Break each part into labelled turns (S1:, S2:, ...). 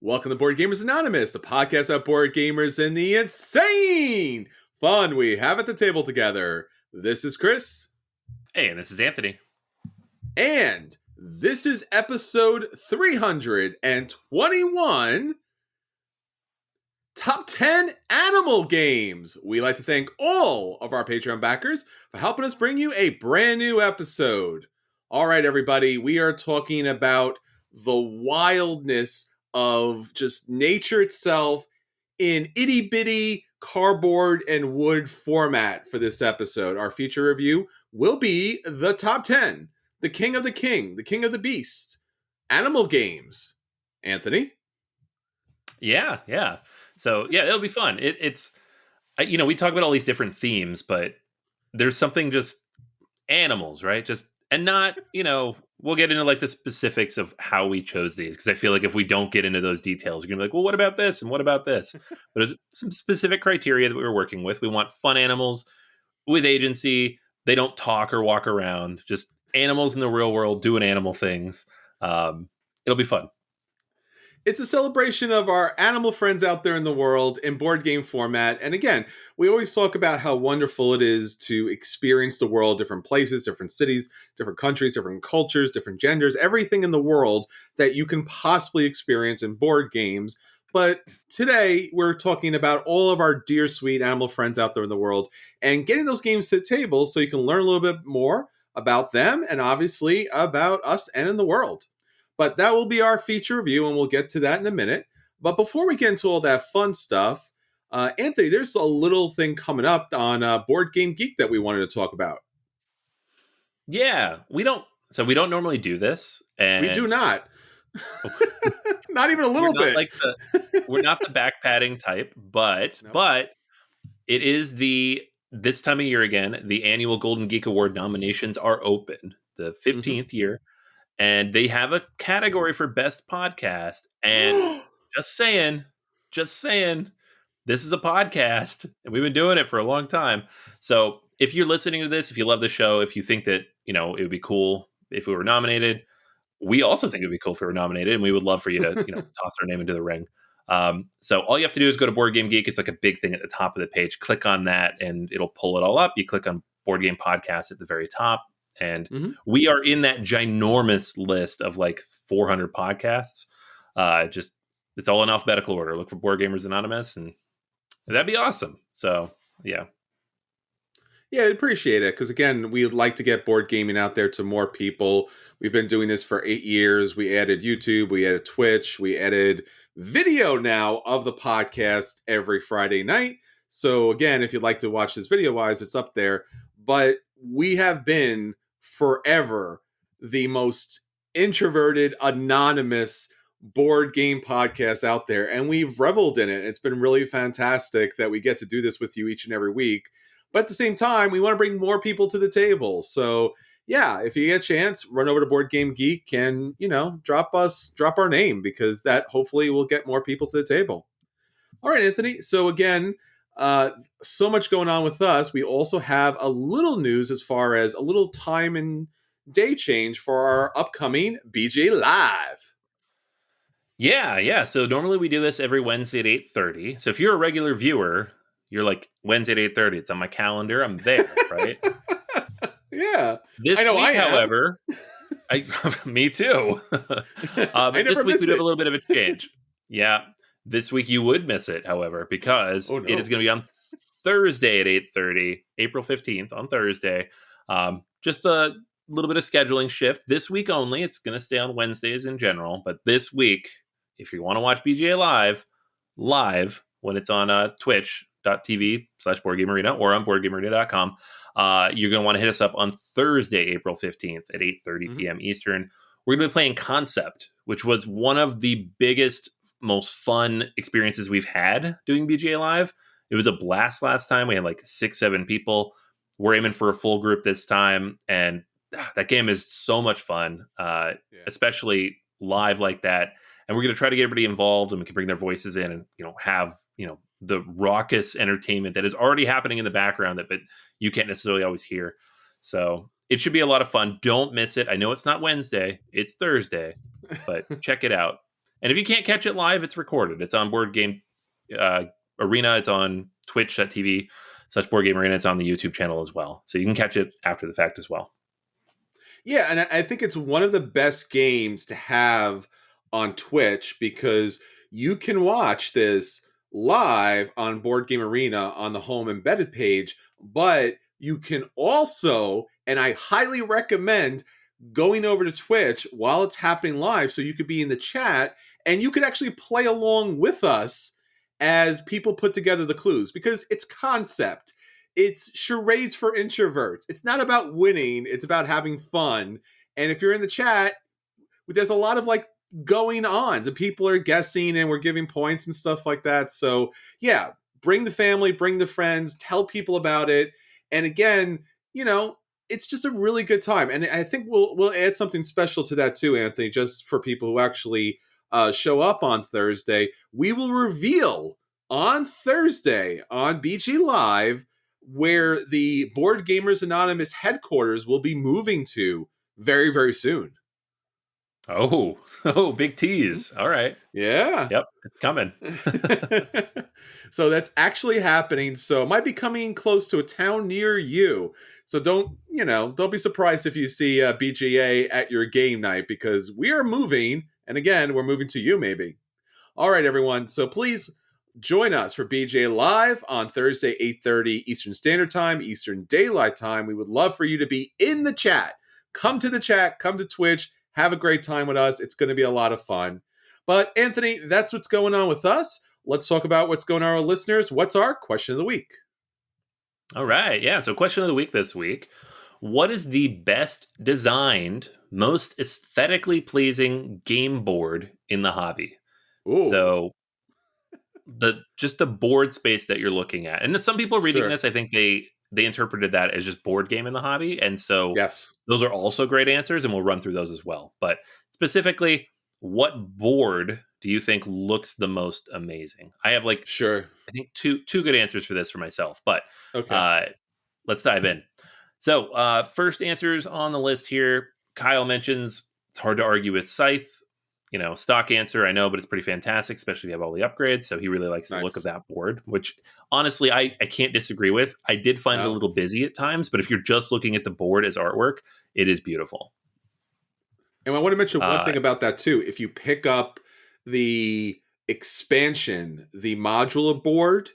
S1: Welcome to Board Gamers Anonymous, the podcast about board gamers and the insane fun we have at the table together. This is Chris.
S2: Hey, and this is Anthony.
S1: And this is episode 321, Top 10 Animal Games. We like to thank all of our Patreon backers for helping us bring you a brand new episode. All right, everybody, we are talking about the wildness of just nature itself in itty-bitty cardboard and wood format for this episode. Our feature review will be the top 10, the king of the king of the beast, animal games. Anthony?
S2: Yeah. So, it'll be fun. It's we talk about all these different themes, but there's something just animals, right? And not, we'll get into like the specifics of how we chose these, because I feel like if we don't get into those details, you're gonna be like, well, what about this and what about this? But there's some specific criteria that we were working with. We want fun animals with agency. They don't talk or walk around, just animals in the real world doing animal things. It'll be fun.
S1: It's a celebration of our animal friends out there in the world in board game format. And again, we always talk about how wonderful it is to experience the world, different places, different cities, different countries, different cultures, different genders, everything in the world that you can possibly experience in board games. But today, we're talking about all of our dear, sweet animal friends out there in the world and getting those games to the table so you can learn a little bit more about them and obviously about us and in the world. But that will be our feature review, and we'll get to that in a minute. But before we get into all that fun stuff, Anthony, there's a little thing coming up on Board Game Geek that we wanted to talk about.
S2: Yeah, we don't normally do this. And
S1: we do not. Not even a little bit.
S2: We're not the back padding type, but it is this time of year again, the annual Golden Geek Award nominations are open, the 15th year. And they have a category for best podcast. And just saying, this is a podcast and we've been doing it for a long time. So if you're listening to this, if you love the show, if you think that, it would be cool if we were nominated, we also think it would be cool if we were nominated, and we would love for you to, toss our name into the ring. So all you have to do is go to Board Game Geek. It's like a big thing at the top of the page. Click on that and it'll pull it all up. You click on Board Game Podcast at the very top. And we are in that ginormous list of like 400 podcasts. It's all in alphabetical order. Look for Board Gamers Anonymous, and that'd be awesome. So, yeah.
S1: Yeah, I appreciate it. Because again, we'd like to get board gaming out there to more people. We've been doing this for 8 years. We added YouTube, we added Twitch, we added video now of the podcast every Friday night. So again, if you'd like to watch this video-wise, it's up there. But we have been forever the most introverted, anonymous board game podcast out there, and we've reveled in it. It's been really fantastic that we get to do this with you each and every week. But at the same time, we want to bring more people to the table. So yeah, if you get a chance, run over to Board Game Geek and drop our name, because that hopefully will get more people to the table. All right, Anthony. So again, so much going on with us. We also have a little news as far as a little time and day change for our upcoming BGA Live.
S2: Yeah. So normally we do this every Wednesday at 8:30. So if you're a regular viewer, you're like, Wednesday at 8:30. It's on my calendar. I'm there, right?
S1: Yeah.
S2: This week, however, me too. This week we do have a little bit of a change. Yeah. This week you would miss it, however, because it is going to be on Thursday at 8:30, April 15th on Thursday. Just a little bit of scheduling shift. This week only. It's going to stay on Wednesdays in general. But this week, if you want to watch BGA live when it's on twitch.tv/BoardGameArena or on BoardGameArena.com, you're going to want to hit us up on Thursday, April 15th at 8:30 p.m. Eastern. We're going to be playing Concept, which was one of the biggest, most fun experiences we've had doing BGA Live. It was a blast last time. We had like 6-7 people. We're aiming for a full group this time, and that game is so much fun, especially live like that. And we're going to try to get everybody involved, and we can bring their voices in and have the raucous entertainment that is already happening in the background that but you can't necessarily always hear. So it should be a lot of fun. Don't miss it. I know it's not Wednesday, it's Thursday, but check it out. And if you can't catch it live, it's recorded. It's on Board Game uh, Arena. It's on Twitch.tv such Board Game Arena. It's on the YouTube channel as well. So you can catch it after the fact as well.
S1: Yeah, and I think it's one of the best games to have on Twitch because you can watch this live on Board Game Arena on the home embedded page, but you can also, and I highly recommend going over to Twitch while it's happening live so you could be in the chat and you could actually play along with us as people put together the clues because it's concept. It's charades for introverts. It's not about winning, it's about having fun. And if you're in the chat, there's a lot of like going ons and people are guessing and we're giving points and stuff like that. So, yeah, bring the family, bring the friends, tell people about it. And again, it's just a really good time. And I think we'll add something special to that too, Anthony, just for people who actually show up on Thursday. We will reveal on Thursday on BG Live where the Board Gamers Anonymous headquarters will be moving to very, very soon.
S2: Oh, big tease. All right.
S1: Yeah.
S2: Yep, it's coming.
S1: So that's actually happening. So it might be coming close to a town near you. So don't be surprised if you see BGA at your game night because we are moving. And again, we're moving to you maybe. All right, everyone. So please join us for BGA Live on Thursday, 8:30 Eastern Standard Time, Eastern Daylight Time. We would love for you to be in the chat. Come to the chat, come to Twitch, have a great time with us. It's going to be a lot of fun. But Anthony, that's what's going on with us. Let's talk about what's going on with our listeners. What's our question of the week?
S2: All right. Yeah. So, question of the week this week: what is the best designed, most aesthetically pleasing game board in the hobby?
S1: Ooh,
S2: So, the board space that you're looking at, and then some people reading
S1: sure.
S2: this, I think they interpreted that as just board game in the hobby, and so
S1: Yes.
S2: those are also great answers, and we'll run through those as well. But specifically, what board do you think looks the most amazing? I have like
S1: Sure.
S2: I think two good answers for this for myself, but
S1: Okay.
S2: uh, let's dive in. So first answers on the list here. Kyle mentions it's hard to argue with Scythe. Stock answer, I know, but it's pretty fantastic, especially if you have all the upgrades. So he really likes the look of
S1: Nice.
S2: that board, which honestly, I can't disagree with. I did find it a
S1: No.
S2: little busy at times, but if you're just looking at the board as artwork, it is beautiful.
S1: And I want to mention one
S2: Uh,
S1: thing about that too. If you pick up the expansion, the modular board,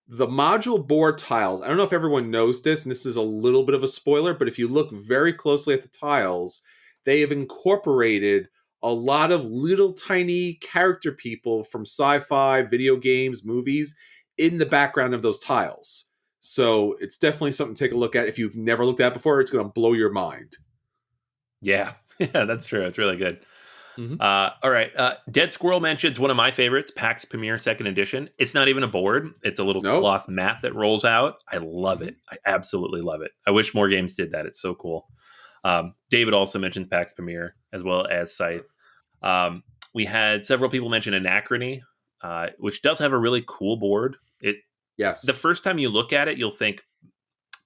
S1: the module board tiles, I don't know if everyone knows this, and this is a little bit of a spoiler, but if you look very closely at the tiles, they have incorporated a lot of little tiny character people from sci-fi, video games, movies in the background of those tiles. So it's definitely something to take a look at. If you've never looked at it before, it's going to blow your mind.
S2: yeah, yeah, that's true. It's really good.
S1: Mm-hmm.
S2: All right. Dead Squirrel mentions one of my favorites, PAX Premier Second Edition. It's not even a board. It's a little
S1: No?
S2: cloth mat that rolls out. I love
S1: Mm-hmm.
S2: it. I absolutely love it. I wish more games did that. It's so cool. David also mentions PAX Premier as well as Scythe. We had several people mention Anachrony, which does have a really cool board. The
S1: Yes.
S2: first time you look at it, you'll think,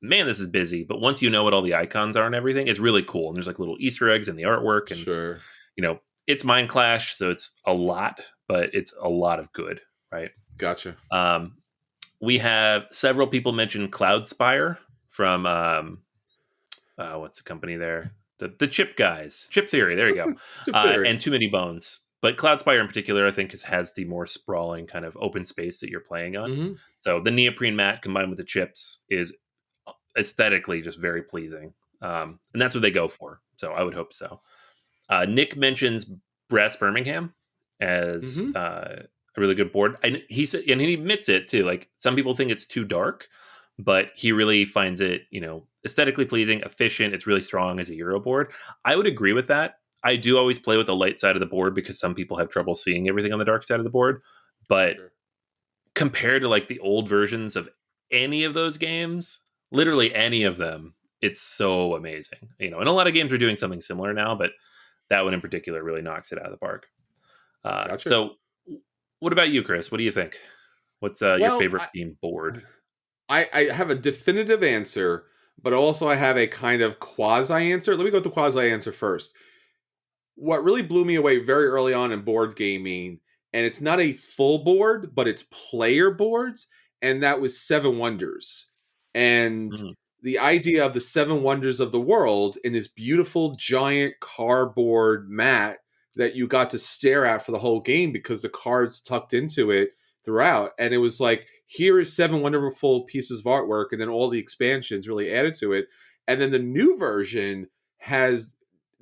S2: man, this is busy. But once you know what all the icons are and everything, it's really cool. And there's like little Easter eggs in the artwork. And,
S1: Sure.
S2: it's Mind Clash, so it's a lot, but it's a lot of good, right?
S1: Gotcha.
S2: We have several people mention Cloudspire from, what's the company there? The Chip guys. Chip Theory, there you go.
S1: Chip theory.
S2: And Too Many Bones. But Cloudspire in particular, I think, has the more sprawling kind of open space that you're playing on.
S1: Mm-hmm.
S2: So the neoprene mat combined with the chips is aesthetically just very pleasing. And that's what they go for. So I would hope so. Nick mentions Brass Birmingham as
S1: Mm-hmm.
S2: a really good board. And he said, and he admits it too. Like some people think it's too dark, but he really finds it, aesthetically pleasing, efficient. It's really strong as a Euro board. I would agree with that. I do always play with the light side of the board because some people have trouble seeing everything on the dark side of the board. But
S1: Sure.
S2: compared to like the old versions of any of those games, literally any of them, it's so amazing. And a lot of games are doing something similar now, but that one in particular really knocks it out of the park.
S1: Gotcha.
S2: So, what about you, Chris? What do you think? What's your
S1: Well,
S2: favorite game board?
S1: I have a definitive answer, but also I have a kind of quasi answer. Let me go with the quasi answer first. what really blew me away very early on in board gaming, and it's not a full board, but it's player boards, and that was Seven Wonders. And
S2: Mm.
S1: the idea of the Seven Wonders of the world in this beautiful giant cardboard mat that you got to stare at for the whole game because the cards tucked into it throughout. And it was like, here is seven wonderful pieces of artwork, and then all the expansions really added to it. And then the new version has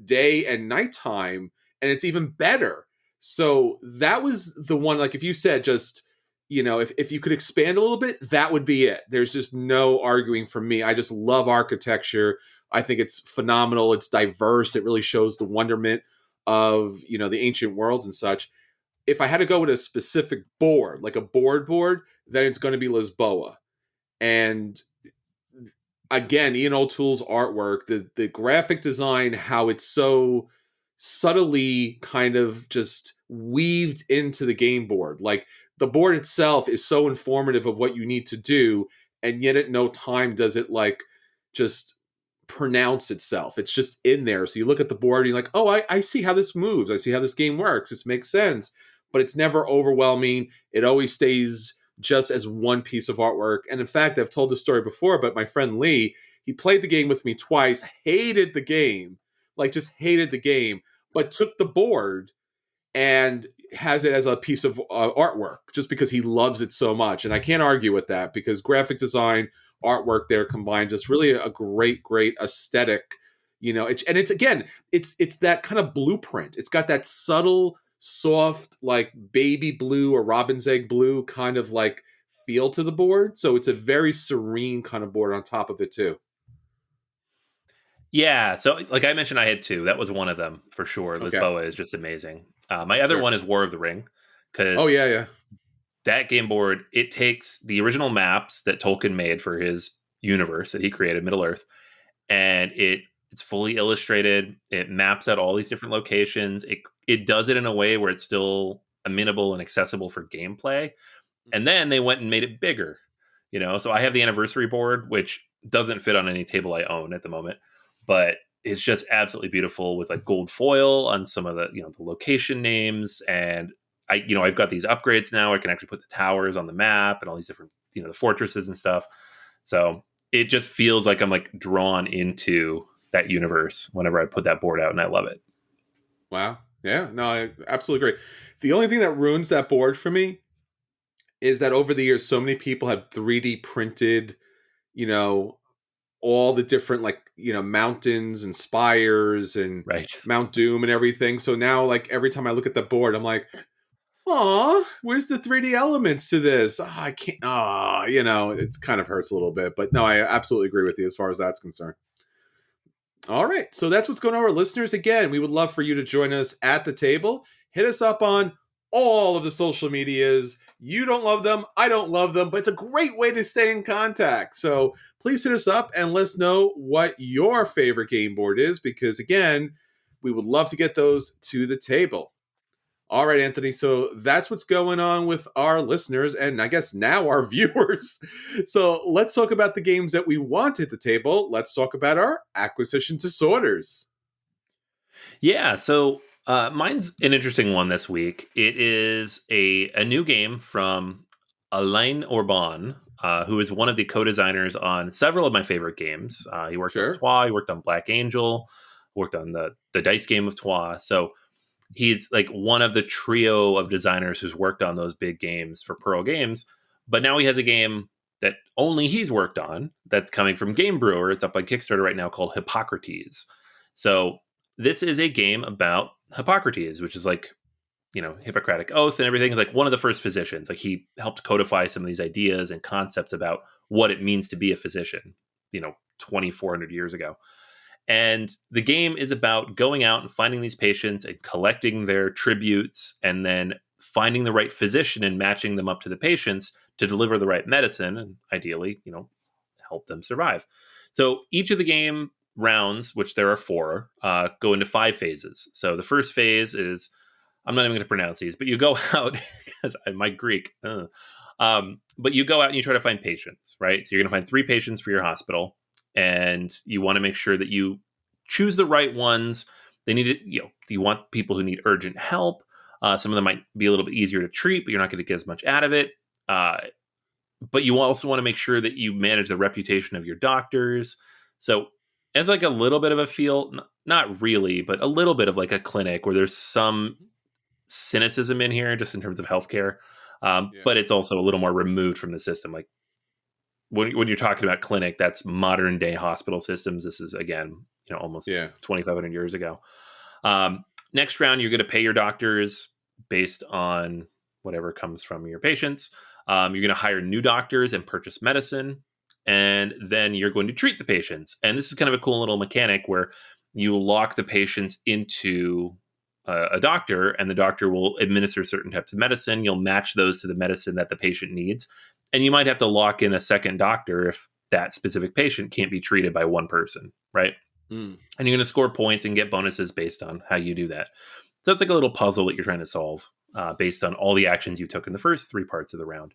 S1: day and nighttime, and it's even better. So that was the one, like if you said just, if you could expand a little bit, that would be it. There's just no arguing for me. I just love architecture. I think it's phenomenal. It's diverse. It really shows the wonderment of, the ancient worlds and such. If I had to go with a specific board, like a board, then it's going to be Lisboa. And again, Ian O'Toole's artwork, the graphic design, how it's so subtly kind of just weaved into the game board. Like the board itself is so informative of what you need to do, and yet at no time does it like just pronounce itself. It's just in there. So you look at the board and you're like, oh, I see how this moves. I see how this game works. This makes sense. But it's never overwhelming. It always stays just as one piece of artwork. And in fact, I've told this story before, but my friend Lee, he played the game with me twice, hated the game, like just hated the game, but took the board and has it as a piece of artwork just because he loves it so much. And I can't argue with that because graphic design, artwork there combined, just really a great aesthetic. And it's again, it's that kind of blueprint. It's got that subtle, soft, like baby blue or robin's egg blue kind of like feel to the board. So it's a very serene kind of board on top of it too.
S2: Yeah, so like I mentioned, I had two. That was one of them for sure.
S1: Okay.
S2: Lisboa is just amazing. My other
S1: Sure.
S2: one is War of the Ring,
S1: Oh
S2: because
S1: yeah.
S2: that game board, it takes the original maps that Tolkien made for his universe that he created, Middle Earth, and it's fully illustrated. It maps out all these different locations. It does it in a way where it's still amenable and accessible for gameplay. And then they went and made it bigger. So I have the anniversary board, which doesn't fit on any table I own at the moment, but it's just absolutely beautiful with like gold foil on some of the the location names. And I've got these upgrades now. I can actually put the towers on the map and all these different the fortresses and stuff. So it just feels like I'm like drawn into that universe whenever I put that board out, and I love it.
S1: Wow. Yeah. No, I absolutely agree. The only thing that ruins that board for me is that over the years, so many people have 3D printed, you know, all the different like, mountains and spires and
S2: Right.
S1: Mount Doom and everything. So now, like, every time I look at the board, I'm like, "Aw, where's the 3D elements to this? I can't." It kind of hurts a little bit. But no, I absolutely agree with you as far as that's concerned. All right. So that's what's going on, our listeners. Again, we would love for you to join us at the table. Hit us up on all of the social medias. You don't love them. I don't love them, but it's a great way to stay in contact. So please hit us up and let us know what your favorite game board is, because again, we would love to get those to the table. All right, Anthony. So that's what's going on with our listeners and I guess now our viewers. So let's talk about the games that we want at the table. Let's talk about our acquisition disorders.
S2: Yeah, so mine's an interesting one this week. It is a new game from Alain Orban, who is one of the co-designers on several of my favorite games. He worked on
S1: Sure.
S2: Troyes, he worked on Black Angel, worked on the dice game of Troyes. So he's like one of the trio of designers who's worked on those big games for Pearl Games. But now he has a game that only he's worked on that's coming from Game Brewer. It's up on Kickstarter right now called Hippocrates. So this is a game about Hippocrates, which is like, Hippocratic Oath and everything. Is like one of the first physicians. Like he helped codify some of these ideas and concepts about what it means to be a physician, 2,400 years ago. And the game is about going out and finding these patients and collecting their tributes and then finding the right physician and matching them up to the patients to deliver the right medicine and ideally, help them survive. So each of the game rounds, which there are four, go into 5 phases. So the first phase is, I'm not even going to pronounce these, but you go out because my Greek. But you go out and you try to find patients, right? So you're going to find 3 patients for your hospital, and you want to make sure that you choose the right ones They need it, you want people who need urgent help. Some of them might be a little bit easier to treat, but you're not going to get as much out of it. But you also want to make sure that you manage the reputation of your doctors. So it's like a little bit of a feel, not really, but a little bit of like a clinic where there's some cynicism in here just in terms of healthcare.
S1: Yeah.
S2: But it's also a little more removed from the system. Like when you're talking about clinic, that's modern day hospital systems. This is, again, almost
S1: Yeah.
S2: 2,500 years ago. Next round, you're going to pay your doctors based on whatever comes from your patients. You're going to hire new doctors and purchase medicine. And then you're going to treat the patients. And this is kind of a cool little mechanic where you lock the patients into a doctor, and the doctor will administer certain types of medicine. You'll match those to the medicine that the patient needs. And you might have to lock in a second doctor if that specific patient can't be treated by one person, right?
S1: Mm.
S2: And you're going to score points and get bonuses based on how you do that. So it's like a little puzzle that you're trying to solve based on all the actions you took in the first 3 parts of the round.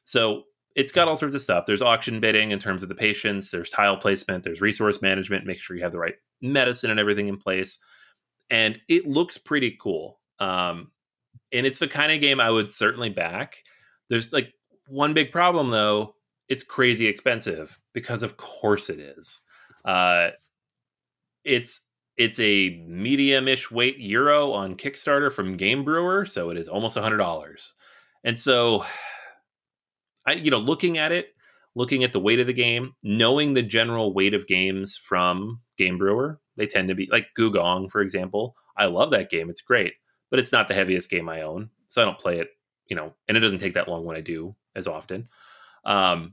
S2: So it's got all sorts of stuff. There's auction bidding in terms of the patients. There's tile placement. There's resource management. Make sure you have the right medicine and everything in place. And it looks pretty cool. And it's the kind of game I would certainly back. There's like one big problem, though. It's crazy expensive because, of course, it is. It's a medium-ish weight euro on Kickstarter from Game Brewer, so it is almost $100. And so, looking at the weight of the game, knowing the general weight of games from Game Brewer, they tend to be like Gugong, for example. I love that game; it's great, but it's not the heaviest game I own, so I don't play it. And it doesn't take that long when I do, as often. And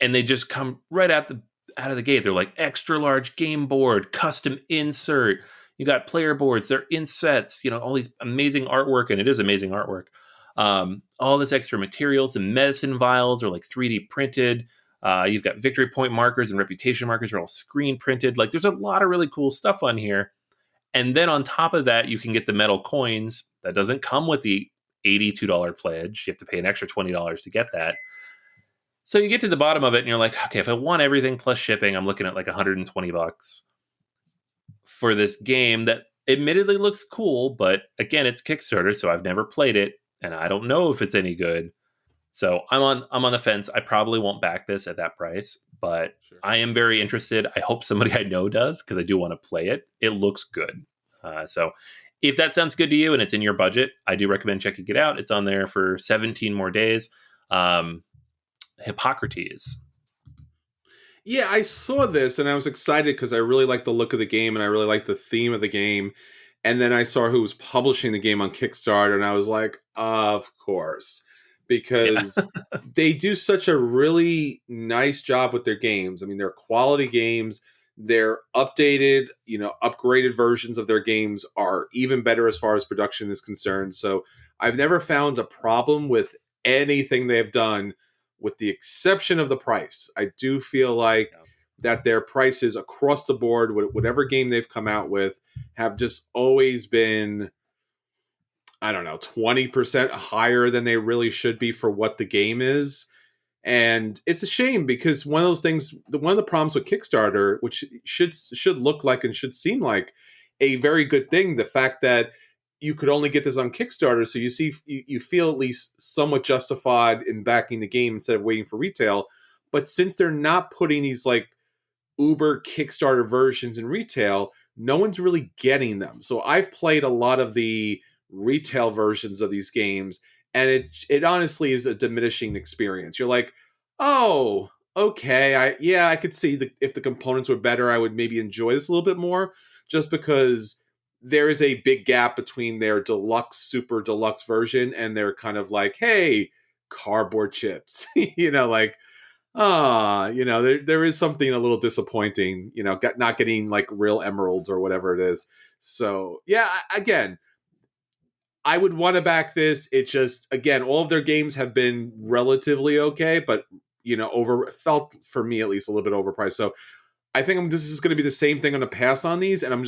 S2: they just come right out of the gate. They're like extra large game board, custom insert. You got player boards, they're insets, all these amazing artwork, and it is amazing artwork. All this extra materials, and medicine vials are like 3D printed. You've got victory point markers and reputation markers are all screen printed. Like, there's a lot of really cool stuff on here. And then on top of that, you can get the metal coins. That doesn't come with the $82 pledge. You have to pay an extra $20 to get that. So you get to the bottom of it and you're like, okay, if I want everything plus shipping, I'm looking at like $120 for this game that admittedly looks cool, but again, it's Kickstarter, so I've never played it and I don't know if it's any good. So I'm on the fence. I probably won't back this at that price, but
S1: Sure.
S2: I am very interested. I hope somebody I know does, because I do want to play it. It looks good. So if that sounds good to you and it's in your budget, I do recommend checking it out. It's on there for 17 more days. Hippocrates.
S1: Yeah, I saw this and I was excited because I really like the look of the game and I really like the theme of the game. And then I saw who was publishing the game on Kickstarter and I was like, of course.
S2: Yeah.
S1: Because they do such a really nice job with their games. I mean, they're quality games. They're updated, upgraded versions of their games are even better as far as production is concerned. So I've never found a problem with anything they've done, with the exception of the price. I do feel like that their prices across the board, whatever game they've come out with, have just always been, I don't know, 20% higher than they really should be for what the game is. And it's a shame because one of those things, one of the problems with Kickstarter, which should look like and should seem like a very good thing, the fact that you could only get this on Kickstarter, so you feel at least somewhat justified in backing the game instead of waiting for retail. But since they're not putting these like Uber Kickstarter versions in retail, no one's really getting them. So I've played a lot of the retail versions of these games, and it honestly is a diminishing experience. You're like, oh, okay, I could see if the components were better, I would maybe enjoy this a little bit more, just because there is a big gap between their deluxe, super deluxe version and their kind of like, hey, cardboard chits, like, there is something a little disappointing, not getting like real emeralds or whatever it is. So yeah, again, I would want to back this. It just, again, all of their games have been relatively okay, but felt for me at least a little bit overpriced. So I think this is going to be the same thing. I'm going to pass on these, and I'm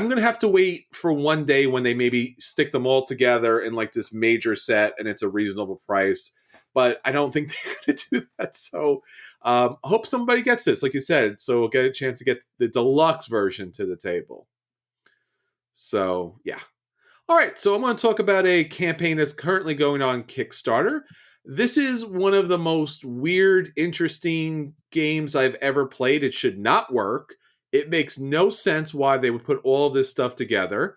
S1: going to have to wait for one day when they maybe stick them all together in like this major set and it's a reasonable price. But I don't think they're going to do that. So I hope somebody gets this, like you said, so we'll get a chance to get the deluxe version to the table. So, yeah. All right, so I'm going to talk about a campaign that's currently going on Kickstarter. This is one of the most weird, interesting games I've ever played. It should not work. It makes no sense why they would put all of this stuff together.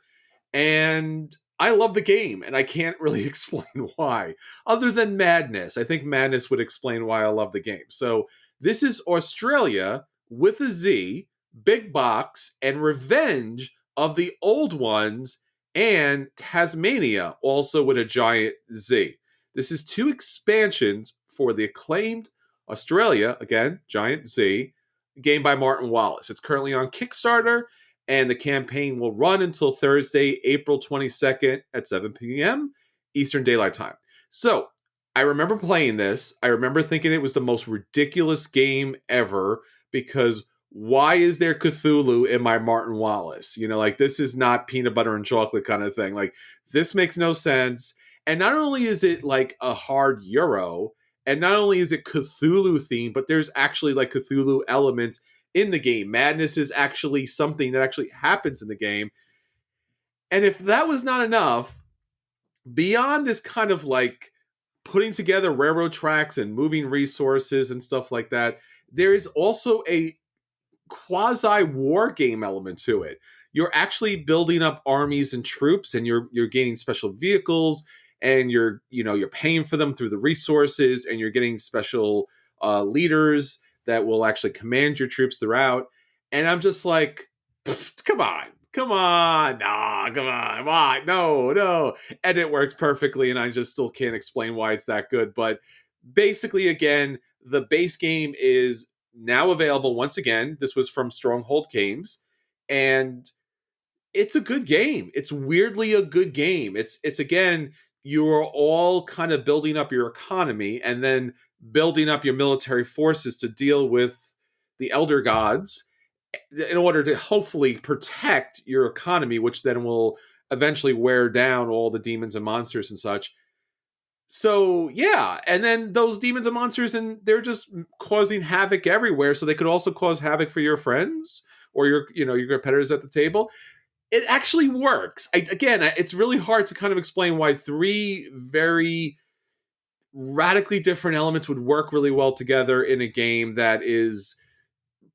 S1: And I love the game, and I can't really explain why, other than madness. I think madness would explain why I love the game. So, this is AuZtralia with a Z, big box, and revenge of the old ones, and TaZmania, also with a giant Z. This is two expansions for the acclaimed AuZtralia, again, giant Z, game by Martin Wallace. It's currently on Kickstarter, and the campaign will run until Thursday, April 22nd at 7 p.m. Eastern Daylight Time. So, I remember playing this. I remember thinking it was the most ridiculous game ever because why is there Cthulhu in my Martin Wallace? You know, like this is not peanut butter and chocolate kind of thing. Like this makes no sense. And not only is it like a hard Euro, and not only is it Cthulhu themed, but there's actually like Cthulhu elements in the game. Madness is actually something that actually happens in the game. And if that was not enough, beyond this kind of like putting together railroad tracks and moving resources and stuff like that, there is also a quasi war game element to it. You're actually building up armies and troops, and you're gaining special vehicles, and you're paying for them through the resources, and you're getting special leaders that will actually command your troops throughout. And I'm just like, come on. Come on, nah, come on, why? No. And it works perfectly, and I just still can't explain why it's that good. But basically, again, the base game is now available once again. This was from Stronghold Games, and it's a good game. It's weirdly a good game. It's again, you're all kind of building up your economy and then building up your military forces to deal with the elder gods in order to hopefully protect your economy, which then will eventually wear down all the demons and monsters and such. So yeah, and then those demons and monsters, and they're just causing havoc everywhere. So they could also cause havoc for your friends or your competitors at the table. It actually works. Again, it's really hard to kind of explain why three very radically different elements would work really well together in a game that is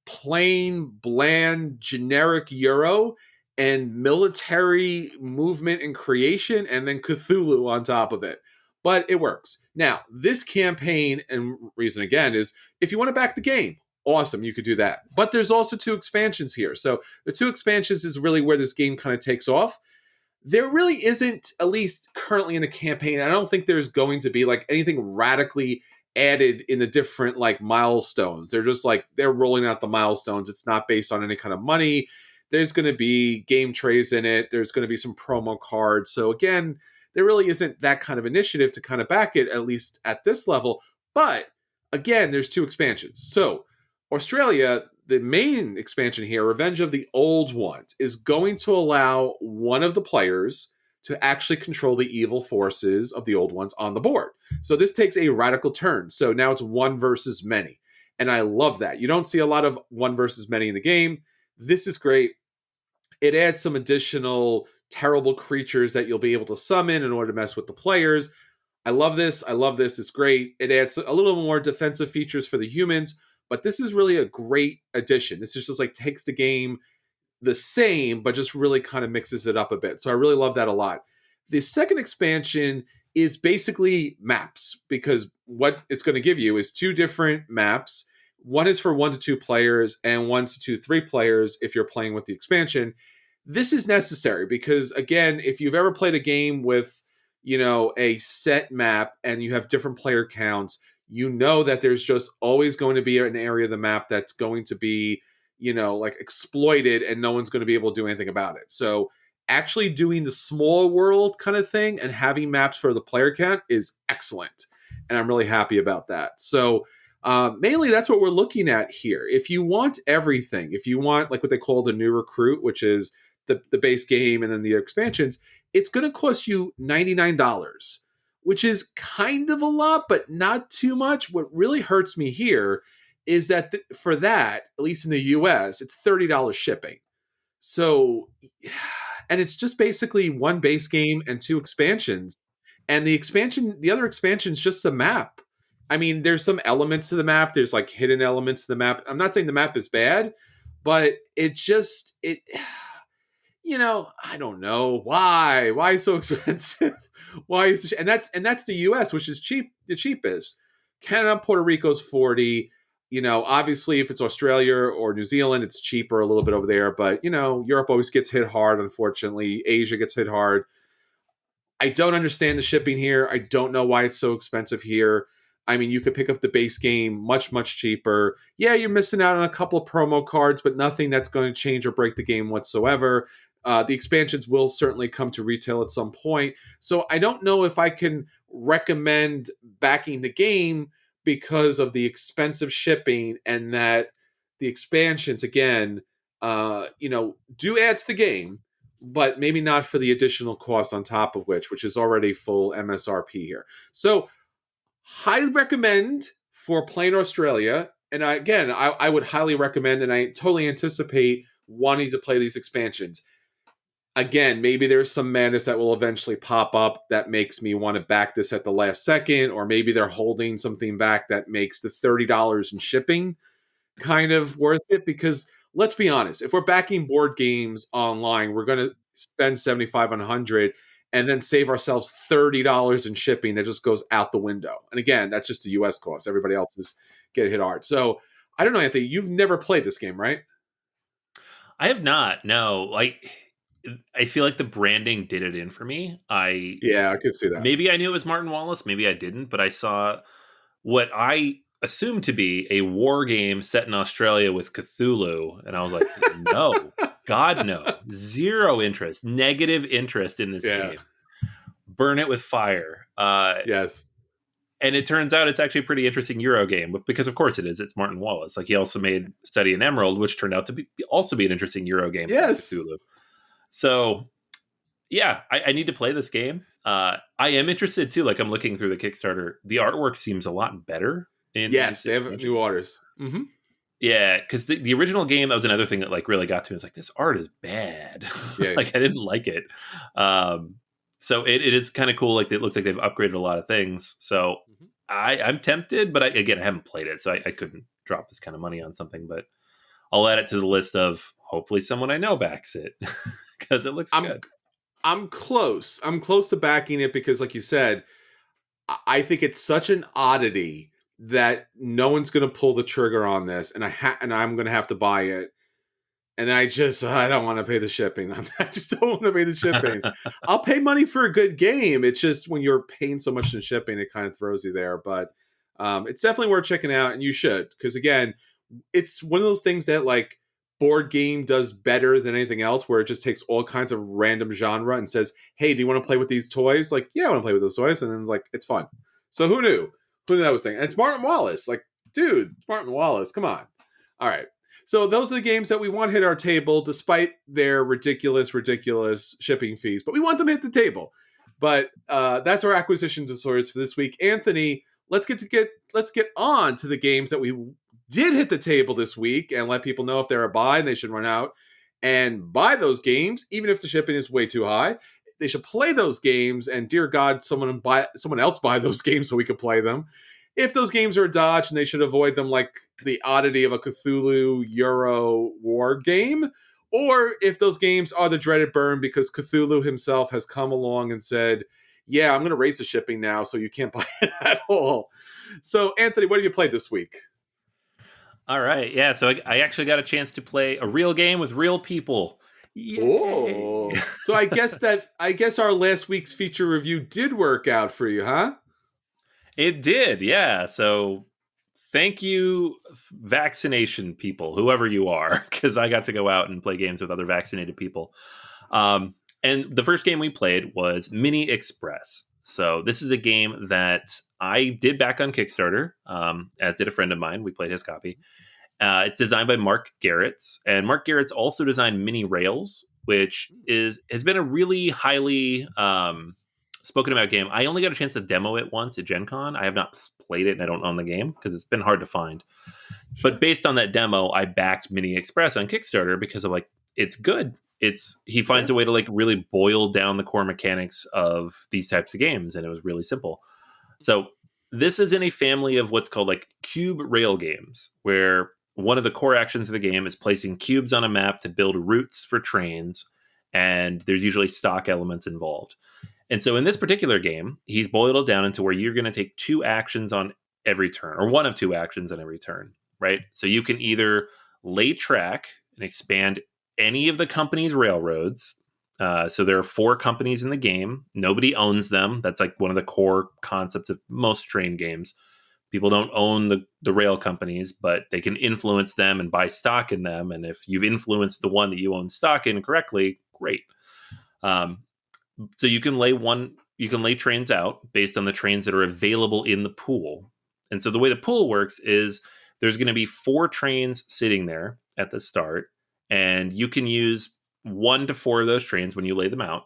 S1: plain, bland, generic Euro and military movement and creation, and then Cthulhu on top of it. But it works. Now, this campaign, and reason again, is if you want to back the game, awesome, you could do that. But there's also two expansions here. So the two expansions is really where this game kind of takes off. There really isn't, at least currently in the campaign, I don't think there's going to be like anything radically added in the different like milestones. They're just like they're rolling out the milestones. It's not based on any kind of money. There's going to be game trays in it. There's going to be some promo cards. So again, there really isn't that kind of initiative to kind of back it, at least at this level. But again, there's two expansions. So AuZtralia, the main expansion here, Revenge of the Old Ones, is going to allow one of the players to actually control the evil forces of the old ones on the board. So this takes a radical turn. So now it's one versus many. And I love that. You don't see a lot of one versus many in the game. This is great. It adds some additional terrible creatures that you'll be able to summon in order to mess with the players. I love this. It's great. It adds a little more defensive features for the humans, but this is really a great addition. This is just like takes the game the same, but just really kind of mixes it up a bit. So I really love that a lot. The second expansion is basically maps, because what it's going to give you is two different maps. One is for 1 to 2 players and 1 to 3 players if you're playing with the expansion. This is necessary because, again, if you've ever played a game with, a set map and you have different player counts, you know that there's just always going to be an area of the map that's going to be like exploited and no one's going to be able to do anything about it. So actually doing the small world kind of thing and having maps for the player count is excellent. And I'm really happy about that. So mainly that's what we're looking at here. If you want everything, if you want like what they call the new recruit, which is the base game and then the expansions, it's going to cost you $99, which is kind of a lot, but not too much. What really hurts me here is that for that, at least in the US, it's $30 shipping. So and it's just basically one base game and two expansions. And the other expansion is just the map. I mean, there's some elements to the map. There's like hidden elements to the map. I'm not saying the map is bad, but it I don't know why. Why so expensive? Why is and that's the U.S., which is the cheapest. Canada, Puerto Rico's 40. Obviously, if it's Australia or New Zealand, it's cheaper a little bit over there. But Europe always gets hit hard. Unfortunately, Asia gets hit hard. I don't understand the shipping here. I don't know why it's so expensive here. I mean, you could pick up the base game much, much cheaper. Yeah, you're missing out on a couple of promo cards, but nothing that's going to change or break the game whatsoever. The expansions will certainly come to retail at some point. So I don't know if I can recommend backing the game because of the expensive shipping and that the expansions, again, do add to the game, but maybe not for the additional cost on top of which is already full MSRP here. So highly recommend for playing Australia. And I would highly recommend, and I totally anticipate wanting to play these expansions. Again, maybe there's some madness that will eventually pop up that makes me want to back this at the last second, or maybe they're holding something back that makes the $30 in shipping kind of worth it. Because let's be honest, if we're backing board games online, we're going to spend 75 on 100 and then save ourselves $30 in shipping that just goes out the window. And again, that's just the US cost. Everybody else is getting hit hard. So I don't know, Anthony, you've never played this game, right?
S2: I have not. No, I feel like the branding did it in for me.
S1: Yeah, I could see that.
S2: Maybe I knew it was Martin Wallace, maybe I didn't, but I saw what I assumed to be a war game set in Australia with Cthulhu, and I was like, no, God, no, zero interest, negative interest in this game. Burn it with fire.
S1: Yes.
S2: And it turns out it's actually a pretty interesting Euro game because, of course, it is. It's Martin Wallace. Like, he also made Study in Emerald, which turned out to also be an interesting Euro game.
S1: Yes.
S2: Cthulhu. So, yeah, I need to play this game. I am interested too. Like, I'm looking through the Kickstarter. The artwork seems a lot better.
S1: Yes, they have new artists. Mm-hmm.
S2: Yeah, because the original game, that was another thing that like really got to me. It's like, this art is bad.
S1: Yeah.
S2: Like, I didn't like it. So it is kind of cool. Like, it looks like they've upgraded a lot of things. So I'm tempted, but I haven't played it, so I couldn't drop this kind of money on something. But I'll add it to the list of hopefully someone I know backs it because it looks good.
S1: I'm close. I'm close to backing it because, like you said, I think it's such an oddity that no one's going to pull the trigger on this, and I'm going to have to buy it. And I don't want to pay the shipping. I just don't want to pay the shipping. I'll pay money for a good game. It's just when you're paying so much in shipping, it kind of throws you there. But it's definitely worth checking out, and you should. Because, again, it's one of those things that, like, board game does better than anything else, where it just takes all kinds of random genre and says, hey, do you want to play with these toys? Like, yeah, I want to play with those toys. And then, like, it's fun. So who knew? Who knew that was thing? And it's Martin Wallace. Like, dude, it's Martin Wallace. Come on. All right. So those are the games that we want hit our table, despite their ridiculous shipping fees. But we want them hit the table. But that's our acquisition disorders for this week. Anthony, let's get on to the games that we did hit the table this week, and let people know if they're a buy and they should run out and buy those games, even if the shipping is way too high. They should play those games, and dear God, someone else buy those games so we can play them. If those games are a dodge, and they should avoid them like the oddity of a Cthulhu Euro war game, or if those games are the dreaded burn because Cthulhu himself has come along and said, yeah, I'm going to raise the shipping now, so you can't buy it at all. So, Anthony, what have you played this week?
S2: All right. Yeah. So I actually got a chance to play a real game with real people. Yay.
S1: Oh, so I guess our last week's feature review did work out for you, huh?
S2: It did. Yeah. So thank you, vaccination people, whoever you are, because I got to go out and play games with other vaccinated people. And the first game we played was Mini Express. So this is a game that I did back on Kickstarter, as did a friend of mine. We played his copy. It's designed by Mark Garretts, and Mark Garretts also designed Mini Rails, which has been a really highly spoken about game. I only got a chance to demo it once at Gen Con. I have not played it, and I don't own the game because it's been hard to find. Sure. But based on that demo, I backed Mini Express on Kickstarter because of, like, it's good. He finds a way to like really boil down the core mechanics of these types of games, and it was really simple. So this is in a family of what's called like cube rail games, where one of the core actions of the game is placing cubes on a map to build routes for trains, and there's usually stock elements involved. And so in this particular game, he's boiled it down into where you're going to take 2 actions on every turn, or one of 2 actions on every turn, right? So you can either lay track and expand any of the company's railroads. So there are 4 companies in the game. Nobody owns them. That's like one of the core concepts of most train games. People don't own the rail companies, but they can influence them and buy stock in them. And if you've influenced the one that you own stock in correctly, great. So you can lay trains out based on the trains that are available in the pool. And so the way the pool works is there's going to be 4 trains sitting there at the start, and you can use 1 to 4 of those trains when you lay them out.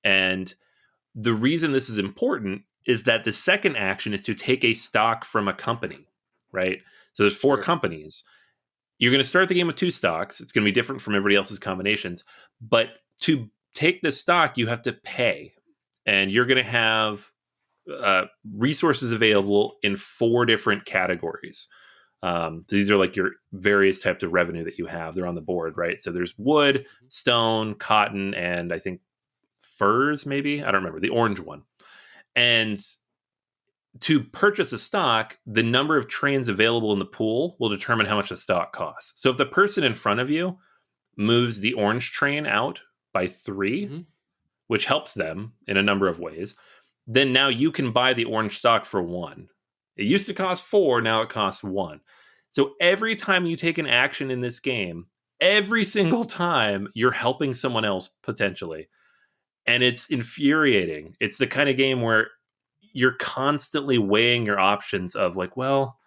S2: And the reason this is important is that the second action is to take a stock from a company, right? So there's 4 companies. You're going to start the game with 2 stocks. It's going to be different from everybody else's combinations. But to take this stock, you have to pay. And you're going to have resources available in 4 different categories. So these are like your various types of revenue that you have. They're on the board, right? So there's wood, stone, cotton, and I think furs, maybe. I don't remember. The orange one. And to purchase a stock, the number of trains available in the pool will determine how much the stock costs. So if the person in front of you moves the orange train out by 3, which helps them in a number of ways, then now you can buy the orange stock for 1. It used to cost 4, now it costs 1. So every time you take an action in this game, every single time you're helping someone else potentially. And it's infuriating. It's the kind of game where you're constantly weighing your options of like, well,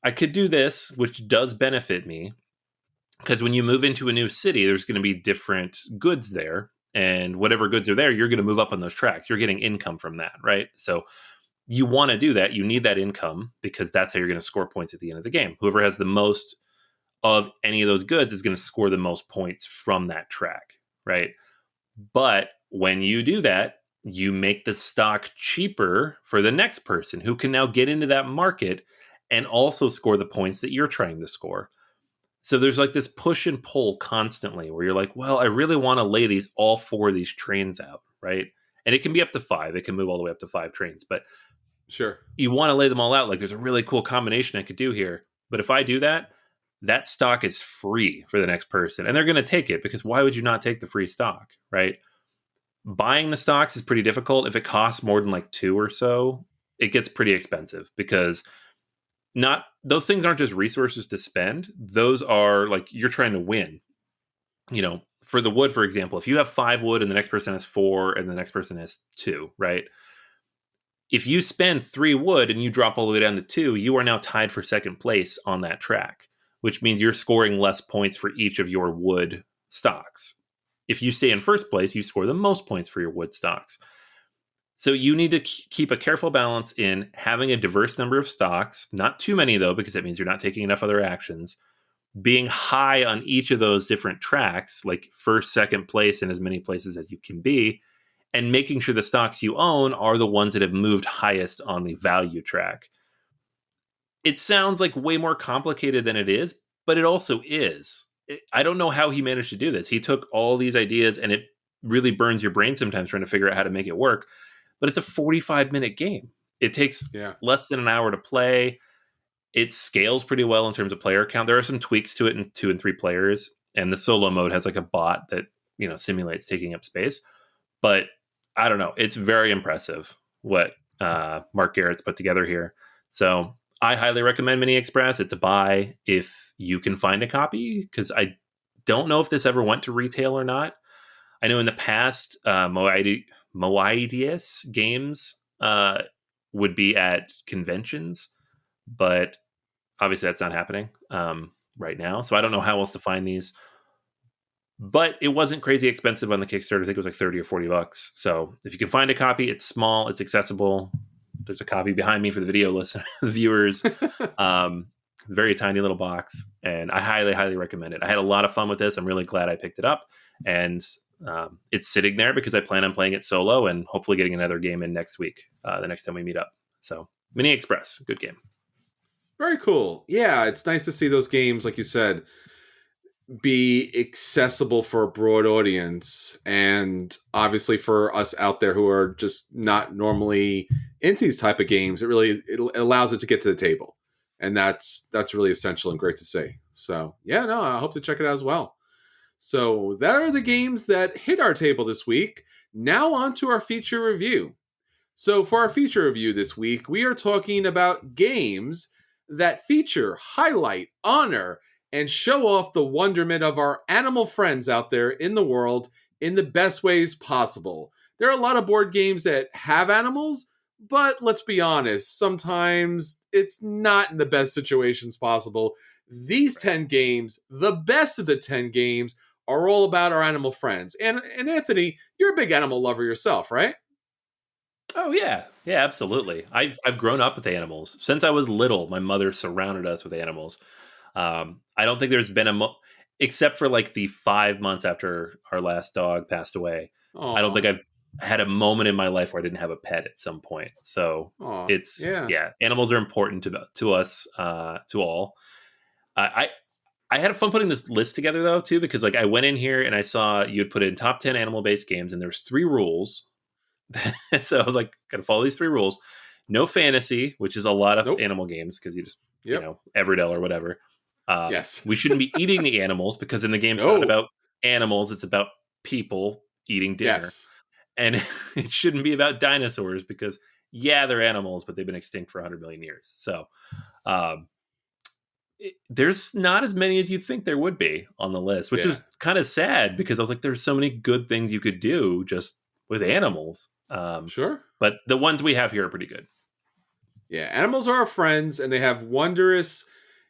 S2: I could do this, which does benefit me. Because when you move into a new city, there's going to be different goods there. And whatever goods are there, you're going to move up on those tracks. You're getting income from that, right? So you want to do that. You need that income because that's how you're going to score points at the end of the game. Whoever has the most of any of those goods is going to score the most points from that track, right? But when you do that, you make the stock cheaper for the next person who can now get into that market and also score the points that you're trying to score. So there's like this push and pull constantly where you're like, well, I really want to lay all 4 of these trains out, right? And it can be up to 5. It can move all the way up to 5 trains. But
S1: sure,
S2: you want to lay them all out. Like there's a really cool combination I could do here. But if I do that, that stock is free for the next person. And they're going to take it because why would you not take the free stock, right? Buying the stocks is pretty difficult. If it costs more than like 2 or so, it gets pretty expensive because not those things aren't just resources to spend. Those are like you're trying to win. You know, for the wood, for example, if you have 5 wood and the next person has 4 and the next person has 2, right? If you spend 3 wood and you drop all the way down to 2, you are now tied for second place on that track, which means you're scoring less points for each of your wood stocks. If you stay in first place, you score the most points for your wood stocks. So you need to keep a careful balance in having a diverse number of stocks, not too many though, because that means you're not taking enough other actions, being high on each of those different tracks, like first, second place in as many places as you can be, and making sure the stocks you own are the ones that have moved highest on the value track. It sounds like way more complicated than it is, but it also is. I don't know how he managed to do this. He took all these ideas and it really burns your brain sometimes trying to figure out how to make it work. But it's a 45-minute game. It takes less than an hour to play. It scales pretty well in terms of player count. There are some tweaks to it in 2 and 3 players. And the solo mode has like a bot that, simulates taking up space. But I don't know. It's very impressive what Mark Garrett's put together here. So I highly recommend Mini Express. It's a buy if you can find a copy, because I don't know if this ever went to retail or not. I know in the past, Moidius games would be at conventions, but obviously that's not happening right now. So I don't know how else to find these. But it wasn't crazy expensive on the Kickstarter. I think it was like $30 or $40. So if you can find a copy, it's small, it's accessible. There's a copy behind me for the video listeners, viewers. very tiny little box, and I highly, highly recommend it. I had a lot of fun with this. I'm really glad I picked it up, and it's sitting there because I plan on playing it solo and hopefully getting another game in next week, the next time we meet up. So, Mini Express, good game.
S1: Very cool. Yeah, it's nice to see those games, like you said, be accessible for a broad audience, and obviously for us out there who are just not normally into these type of games, it allows it to get to the table, and that's really essential and great to see. So yeah, no, I hope to check it out as well. So that are the games that hit our table this week. Now on to our feature review. So, for our feature review this week, we are talking about games that feature, highlight, honor, and show off the wonderment of our animal friends out there in the world in the best ways possible. There are a lot of board games that have animals, but let's be honest, sometimes it's not in the best situations possible. These 10 games, the best of the 10 games, are all about our animal friends. And Anthony, you're a big animal lover yourself, right?
S2: Oh yeah, yeah, absolutely. I've grown up with animals since I was little. My mother surrounded us with animals. I don't think there's been except for like the 5 months after our last dog passed away. I don't think
S1: Aw.
S2: I've had a moment in my life where I didn't have a pet at some point. So
S1: Aw,
S2: it's
S1: yeah.
S2: yeah, animals are important to us, to all. I I had fun putting this list together though too, because like I went in here and I saw you had put in top 10 animal based games, and there's 3 rules. And so I was like, gotta follow these 3 rules. No fantasy, which is a lot of
S1: Nope.
S2: animal games because you just,
S1: Yep.
S2: Everdell or whatever.
S1: Yes.
S2: We shouldn't be eating the animals because in the game's not
S1: No.
S2: about animals, it's about people eating dinner.
S1: Yes.
S2: And it shouldn't be about dinosaurs because, yeah, they're animals, but they've been extinct for 100 million years. So um, there's not as many as you think there would be on the list, which
S1: Yeah.
S2: is kind of sad because I was like, there's so many good things you could do just with animals.
S1: Sure.
S2: But the ones we have here are pretty good.
S1: Yeah. Animals are our friends, and they have wondrous,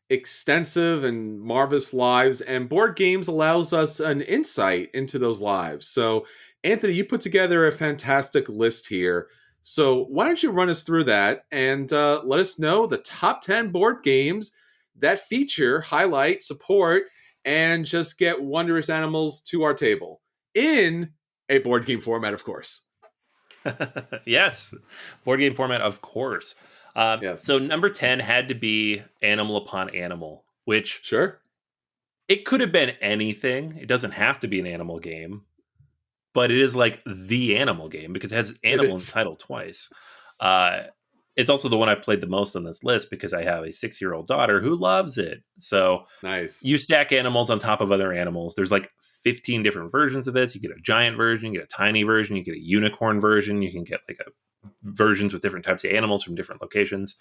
S1: extensive, and marvelous lives. And board games allows us an insight into those lives. So, Anthony, you put together a fantastic list here. So, why don't you run us through that and let us know the top 10 board games that feature, highlight, support, and just get wondrous animals to our table in a board game format, of course.
S2: Yes, board game format, of course.
S1: Yes.
S2: So number 10 had to be Animal Upon Animal, which
S1: Sure.
S2: it could have been anything. It doesn't have to be an animal game, but it is like the animal game because it has
S1: It
S2: animal in the
S1: is.
S2: title twice. Uh, it's also the one I've played the most on this list because I have a 6-year-old daughter who loves it. So
S1: Nice.
S2: you stack animals on top of other animals. There's like 15 different versions of this. You get a giant version, you get a tiny version, you get a unicorn version, you can get like a versions with different types of animals from different locations.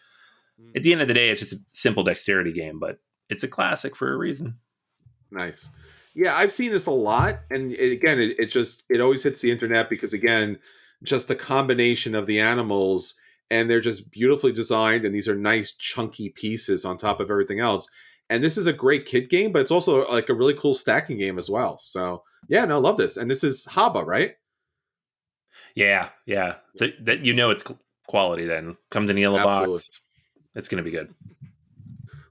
S2: At the end of the day, it's just a simple dexterity game, but it's a classic for a reason.
S1: Nice. Yeah, I've seen this a lot, and again, it always hits the internet because again, just the combination of the animals, and they're just beautifully designed, and these are nice chunky pieces on top of everything else. And this is a great kid game, but it's also like a really cool stacking game as well. So yeah, no, love this. And this is Haba, right?
S2: Yeah, yeah. So that it's quality then. Comes in a yellow
S1: Absolutely.
S2: box. It's going to be good.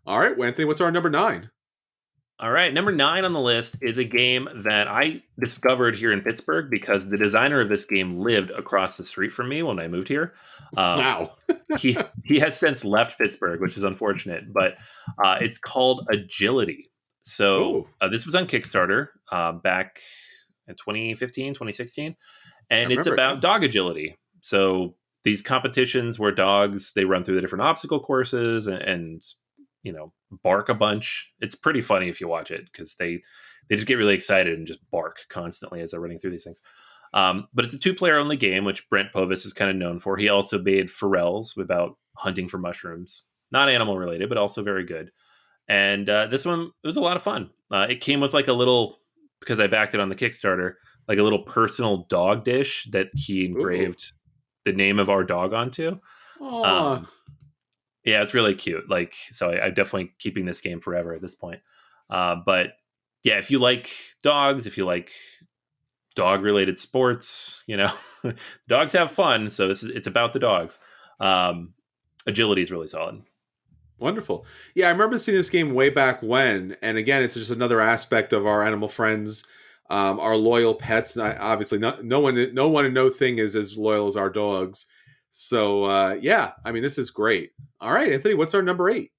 S1: All right, well, Anthony, what's our number 9?
S2: All right, number 9 on the list is a game that I discovered here in Pittsburgh because the designer of this game lived across the street from me when I moved here. Um,
S1: Wow.
S2: he has since left Pittsburgh, which is unfortunate, but it's called Agility. So
S1: Oh,
S2: this was on Kickstarter back in 2015, 2016,
S1: I
S2: and it's
S1: remember it. Yeah.
S2: about dog agility. So these competitions where dogs they run through the different obstacle courses and bark a bunch. It's pretty funny if you watch it because they just get really excited and just bark constantly as they're running through these things. But it's a 2-player only game, which Brent Povis is kind of known for. He also made Pharrell's about hunting for mushrooms, not animal related, but also very good. And this one it was a lot of fun. It came with like a little because I backed it on the Kickstarter, like a little personal dog dish that he
S1: Ooh.
S2: engraved the name of our dog onto.
S1: Oh,
S2: Um, yeah, it's really cute. Like, so I'm definitely keeping this game forever at this point. But yeah, if you like dogs, if you like dog related sports, dogs have fun. So it's about the dogs. Agility is really solid.
S1: Wonderful. Yeah, I remember seeing this game way back when, and again, it's just another aspect of our animal friends, our loyal pets. And obviously, no one, and no thing is as loyal as our dogs. So, yeah, I mean, this is great. All right, Anthony, what's our number 8?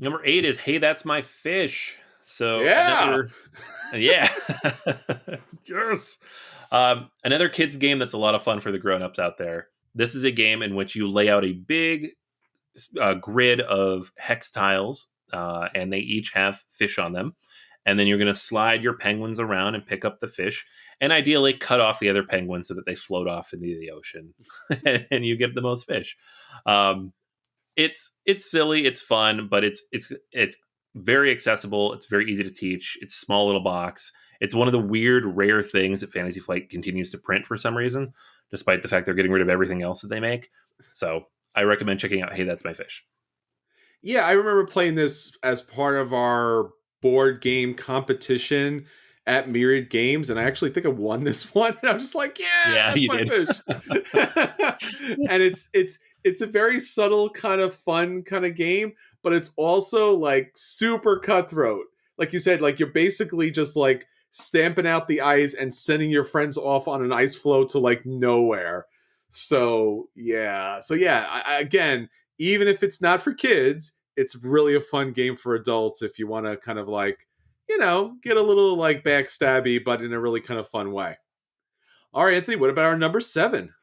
S2: Number 8 is Hey, That's My Fish. So
S1: Yeah.
S2: another, yeah, yes. Another kids game that's a lot of fun for the grown-ups out there. This is a game in which you lay out a big grid of hex tiles, and they each have fish on them. And then you're going to slide your penguins around and pick up the fish, and ideally cut off the other penguins so that they float off into the ocean, and you get the most fish. Um, it's silly, it's fun, but it's very accessible. It's very easy to teach. It's a small little box. It's one of the weird, rare things that Fantasy Flight continues to print for some reason, despite the fact they're getting rid of everything else that they make. So I recommend checking out Hey, That's My Fish.
S1: Yeah, I remember playing this as part of our board game competition at Myriad Games, and I actually think I won this one. And I was just like, "Yeah,
S2: Yeah,
S1: that's
S2: you
S1: my
S2: did.
S1: fish." And it's a very subtle, kind of fun kind of game, but it's also like super cutthroat. Like you said, like you're basically just like stamping out the ice and sending your friends off on an ice floe to like nowhere. So yeah, again, even if it's not for kids, it's really a fun game for adults if you want to kind of like, get a little like backstabby, but in a really kind of fun way. All right, Anthony, what about our number 7?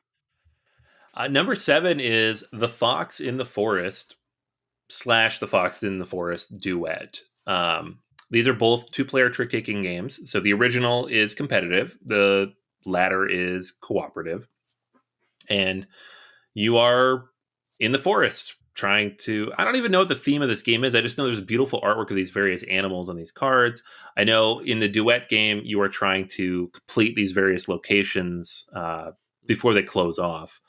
S2: Number 7 is The Fox in the Forest / The Fox in the Forest duet. These are both 2-player trick taking games. So the original is competitive, the latter is cooperative. And you are in the forest trying to, I don't even know what the theme of this game is. I just know there's beautiful artwork of these various animals on these cards. I know in the duet game, you are trying to complete these various locations before they close off.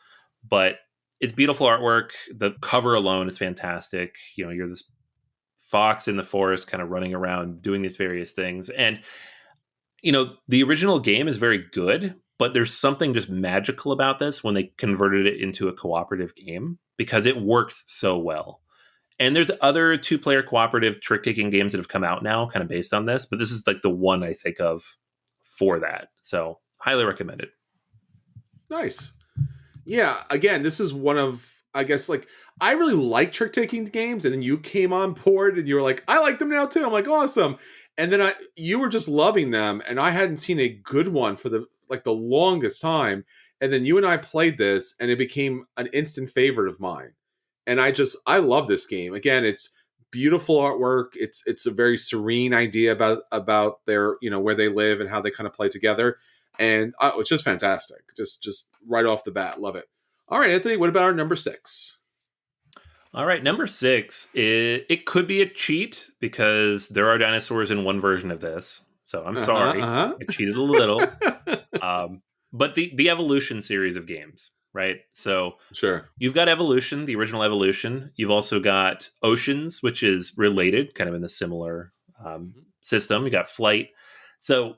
S2: But it's beautiful artwork. The cover alone is fantastic. You're this fox in the forest kind of running around doing these various things. And the original game is very good, but there's something just magical about this when they converted it into a cooperative game because it works so well. And there's other 2-player cooperative trick taking games that have come out now kind of based on this, but this is like the one I think of for that. So highly recommend it.
S1: Nice. Yeah, again, this is one of, I guess, like, I really like trick taking games, and then you came on board and you were like, I like them now too. I'm like, awesome. And then you were just loving them, and I hadn't seen a good one for the longest time. And then you and I played this, and it became an instant favorite of mine. And I love this game. Again, it's beautiful artwork. It's a very serene idea about their, where they live and how they kind of play together. And it's just fantastic. Just right off the bat, love it. All right, Anthony, what about our number 6?
S2: All right, number 6, it could be a cheat because there are dinosaurs in one version of this. So I'm sorry, I cheated a little. But the Evolution series of games, right? So
S1: Sure.
S2: you've got Evolution, the original Evolution. You've also got Oceans, which is related, kind of in the similar system. You got Flight. So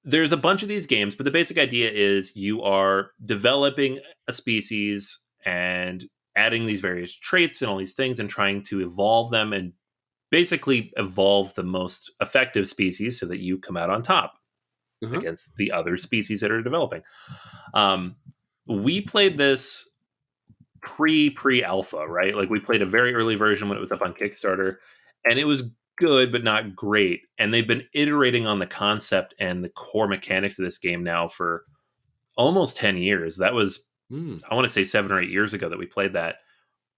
S2: there's a bunch of these games, but the basic idea is you are developing a species and adding these various traits and all these things and trying to evolve them and basically evolve the most effective species so that you come out on top against the other species that are developing. We played this pre-alpha, right? Like we played a very early version when it was up on Kickstarter, and it was good but not great. And they've been iterating on the concept and the core mechanics of this game now for almost 10 years. That was I want to say 7 or 8 years ago that we played that.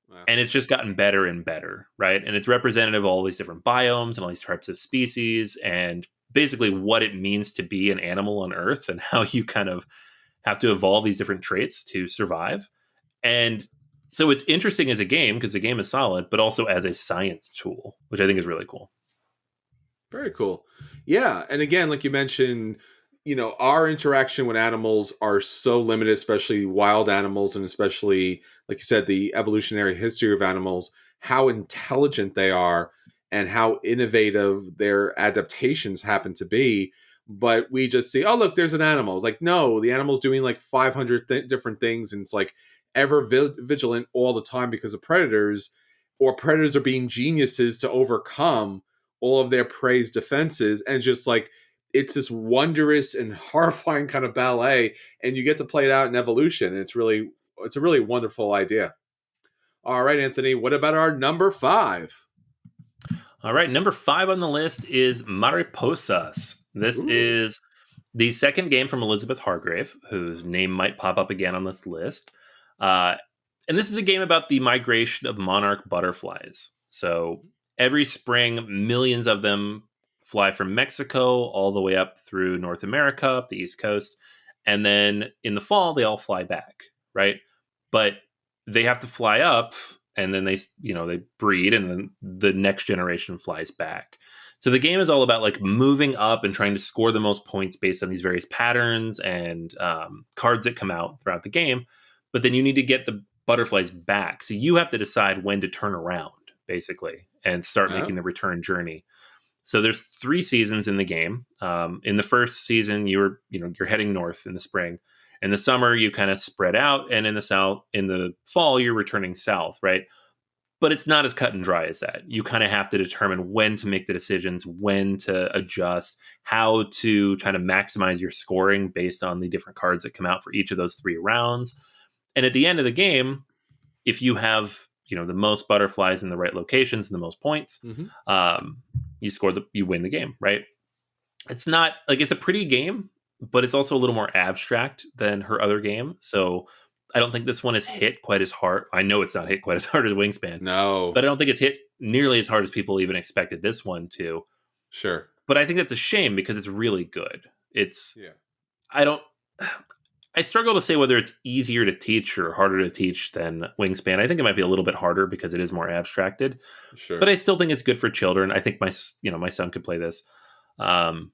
S2: Wow. And it's just gotten better and better, right? And it's representative of all these different biomes and all these types of species and basically what it means to be an animal on Earth and how you kind of have to evolve these different traits to survive. And so it's interesting as a game because the game is solid, but also as a science tool, which I think is really cool.
S1: Very cool. Yeah. And again, like you mentioned, our interaction with animals are so limited, especially wild animals, and especially, like you said, the evolutionary history of animals, how intelligent they are and how innovative their adaptations happen to be. But we just see, oh, look, there's an animal. It's like, no, the animal's doing like 500 different things, and it's like ever vigilant all the time because of predators. or predators are being geniuses to overcome all of their prey's defenses, and just like it's this wondrous and horrifying kind of ballet, and you get to play it out in evolution. And it's a really wonderful idea. All right, Anthony, what about our number 5?
S2: All right, number 5 on the list is Mariposas. This
S1: Ooh.
S2: is the second game from Elizabeth Hargrave, whose name might pop up again on this list. Uh, and this is a game about the migration of monarch butterflies. So every spring, millions of them fly from Mexico all the way up through North America, up the East Coast. And then in the fall, they all fly back, right? But they have to fly up, and then they breed, and then the next generation flies back. So the game is all about like moving up and trying to score the most points based on these various patterns and cards that come out throughout the game. But then you need to get the butterflies back. So you have to decide when to turn around, basically, and start making
S1: Oh.
S2: the return journey. So there's 3 seasons in the game. In the first season, you're heading north in the spring. In the summer, you kind of spread out, and in the fall, you're returning south, right? But it's not as cut and dry as that. You kind of have to determine when to make the decisions, when to adjust, how to try to maximize your scoring based on the different cards that come out for each of those 3 rounds. And at the end of the game, if you have the most butterflies in the right locations and the most points,
S1: Mm-hmm.
S2: you win the game, right? It's not like it's a pretty game, but it's also a little more abstract than her other game. So I don't think this one is hit quite as hard. I know it's not hit quite as hard as Wingspan,
S1: No.
S2: but I don't think it's hit nearly as hard as people even expected this one to.
S1: Sure.
S2: But I think that's a shame because it's really good. It's
S1: Yeah.
S2: I don't I struggle to say whether it's easier to teach or harder to teach than Wingspan. I think it might be a little bit harder because it is more abstracted,
S1: Sure.
S2: but I still think it's good for children. I think my son could play this. Um,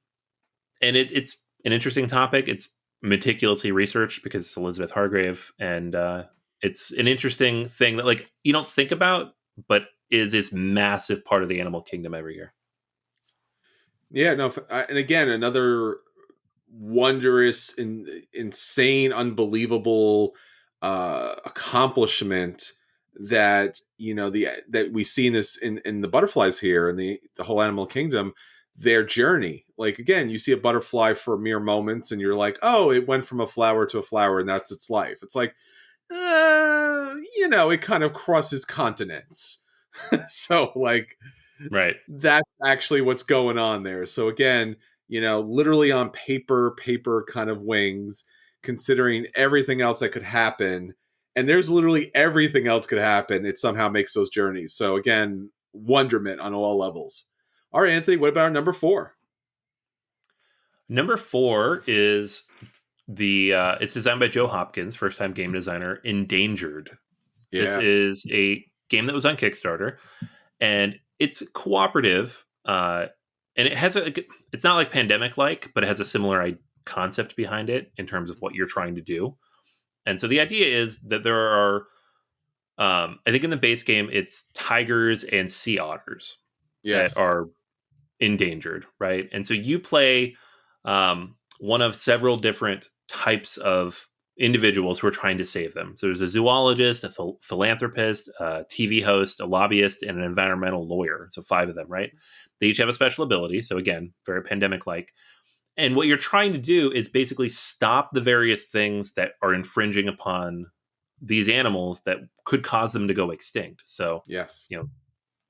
S2: and it's an interesting topic. It's meticulously researched because it's Elizabeth Hargrave, and it's an interesting thing that like you don't think about, but is this massive part of the animal kingdom every year.
S1: Yeah. No. And again, another wondrous, insane, unbelievable accomplishment that that we see in this in the butterflies here and the whole animal kingdom, their journey. Like again, you see a butterfly for mere moments, and you're like, oh, it went from a flower to a flower, and that's its life. It's like, it kind of crosses continents. So like
S2: Right.
S1: that's actually what's going on there. So again, literally on paper kind of wings, considering everything else that could happen. And there's literally everything else could happen. It somehow makes those journeys. So again, wonderment on all levels. All right, Anthony, what about our number 4?
S2: Number 4 is it's designed by Joe Hopkins, first time game designer. Endangered. This
S1: Yeah.
S2: is a game that was on Kickstarter, and it's cooperative. And it has it's not like Pandemic like, but it has a similar concept behind it in terms of what you're trying to do. And so the idea is that there are, I think in the base game, it's tigers and sea otters that
S1: Yes.
S2: are endangered, right? And so you play one of several different types of individuals who are trying to save them. So there's a zoologist, a philanthropist, a TV host, a lobbyist, and an environmental lawyer. So 5 of them, right? They each have a special ability. So again, very Pandemic like. And what you're trying to do is basically stop the various things that are infringing upon these animals that could cause them to go extinct. So,
S1: Yes.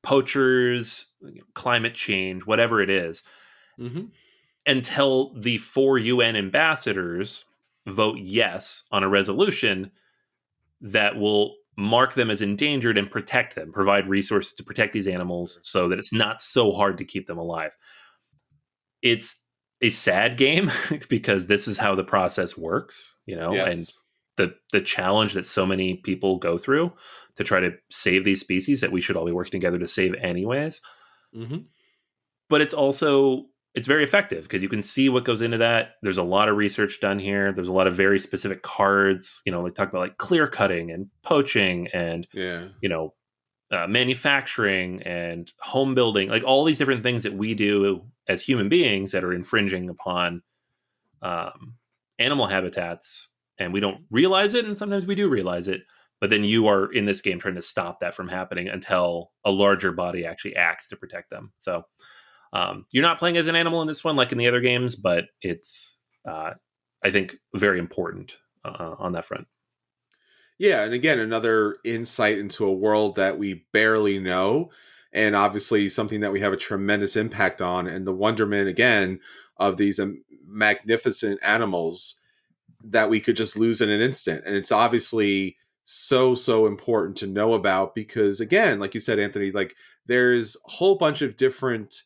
S2: poachers, climate change, whatever it is,
S1: Mm-hmm.
S2: until the 4 UN ambassadors vote yes on a resolution that will mark them as endangered and protect them, provide resources to protect these animals so that it's not so hard to keep them alive. It's a sad game because this is how the process works, and
S1: Yes.
S2: the challenge that so many people go through to try to save these species that we should all be working together to save anyways.
S1: Mm-hmm.
S2: But it's very effective because you can see what goes into that. There's a lot of research done here. There's a lot of very specific cards, they talk about like clear cutting and poaching and,
S1: Yeah.
S2: manufacturing and home building, like all these different things that we do as human beings that are infringing upon animal habitats. And we don't realize it. And sometimes we do realize it, but then you are in this game trying to stop that from happening until a larger body actually acts to protect them. So you're not playing as an animal in this one like in the other games, but it's I think very important on that front.
S1: Yeah, and again, another insight into a world that we barely know, and obviously something that we have a tremendous impact on, and the wonderment, again, of these magnificent animals that we could just lose in an instant. And it's obviously so important to know about because, again, like you said, Anthony, like there's a whole bunch of different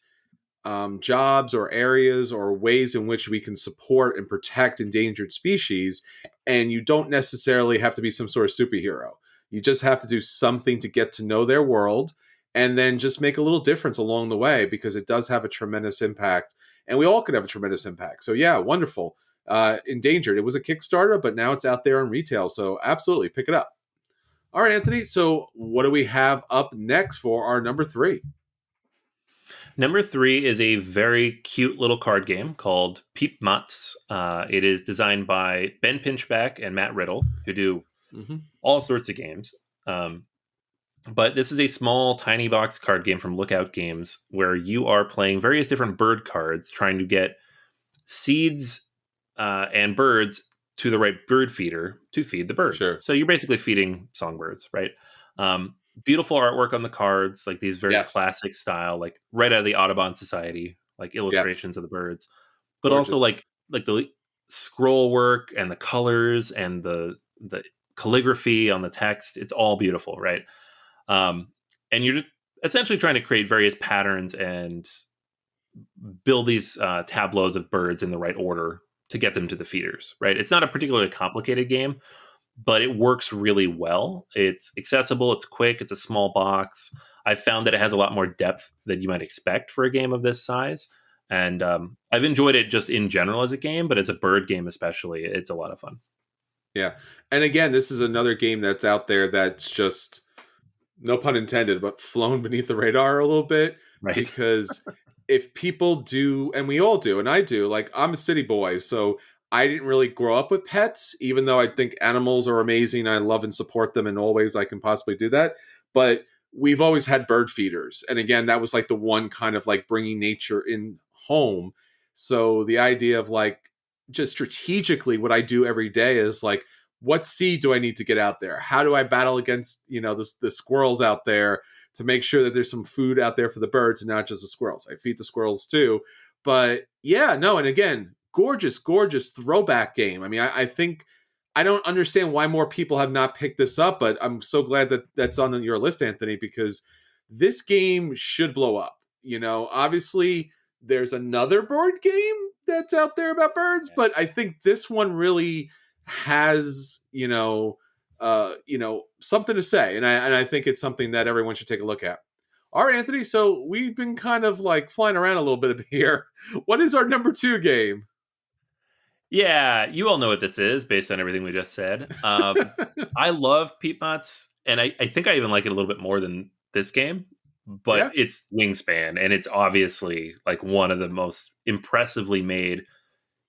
S1: jobs or areas or ways in which we can support and protect endangered species. And you don't necessarily have to be some sort of superhero. You just have to do something to get to know their world and then just make a little difference along the way because it does have a tremendous impact. And we all could have a tremendous impact. So, yeah, wonderful. Endangered. It was a Kickstarter, but now it's out there in retail. So, absolutely pick it up. All right, Anthony. So, what do we have up next for our number 3?
S2: Number 3 is a very cute little card game called Peep Moths. It is designed by Ben Pinchback and Matt Riddle, who do all sorts of games. But this is a small, tiny box card game from Lookout Games where you are playing various different bird cards, trying to get seeds and birds to the right bird feeder to feed the birds.
S1: Sure.
S2: So you're basically feeding songbirds, right? Beautiful artwork on the cards, like these very classic style, like right out of the Audubon Society, like illustrations of the birds, but also like the scroll work and the colors and the calligraphy on the text. It's all beautiful, right? And you're just essentially trying to create various patterns and build these tableaus of birds in the right order to get them to the feeders, right? It's not a particularly complicated game, but it works really well. It's accessible, it's quick, it's a small box. I found that it has a lot more depth than you might expect for a game of this size. And I've enjoyed it just in general as a game, but as a bird game especially, it's a lot of fun.
S1: Yeah. And again, this is another game that's out there that's just, no pun intended, but flown beneath the radar a little bit.
S2: Right.
S1: Because if people do, and we all do, and I do, like I'm a city boy, so I didn't really grow up with pets, even though I think animals are amazing. I love and support them in all ways I can possibly do that. But we've always had bird feeders. And again, that was like the one kind of like bringing nature in home. So the idea of like just strategically what I do every day is like, what seed do I need to get out there? How do I battle against, the squirrels out there to make sure that there's some food out there for the birds and not just the squirrels? I feed the squirrels too. But yeah, no, and again, gorgeous throwback game. I mean, I think I don't understand why more people have not picked this up, but I'm so glad that that's on your list, Anthony, because this game should blow up. Obviously there's another board game that's out there about birds, but I think this one really has, something to say. And I think it's something that everyone should take a look at. All right, Anthony. So we've been kind of like flying around a little bit here. What is our number 2 game?
S2: Yeah, you all know what this is based on everything we just said. I love Peep Moths, and I think I even like it a little bit more than this game, but it's Wingspan, and it's obviously like one of the most impressively made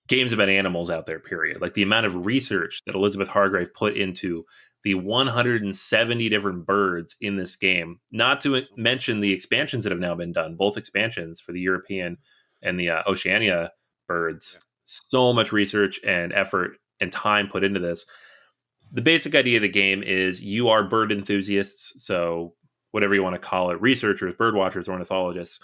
S2: games about animals out there, period. Like the amount of research that Elizabeth Hargrave put into the 170 different birds in this game, not to mention the expansions that have now been done, both expansions for the European and the Oceania birds. Yeah. So much research and effort and time put into this. The basic idea of the game is you are bird enthusiasts, so whatever you want to call it, researchers, bird watchers, ornithologists,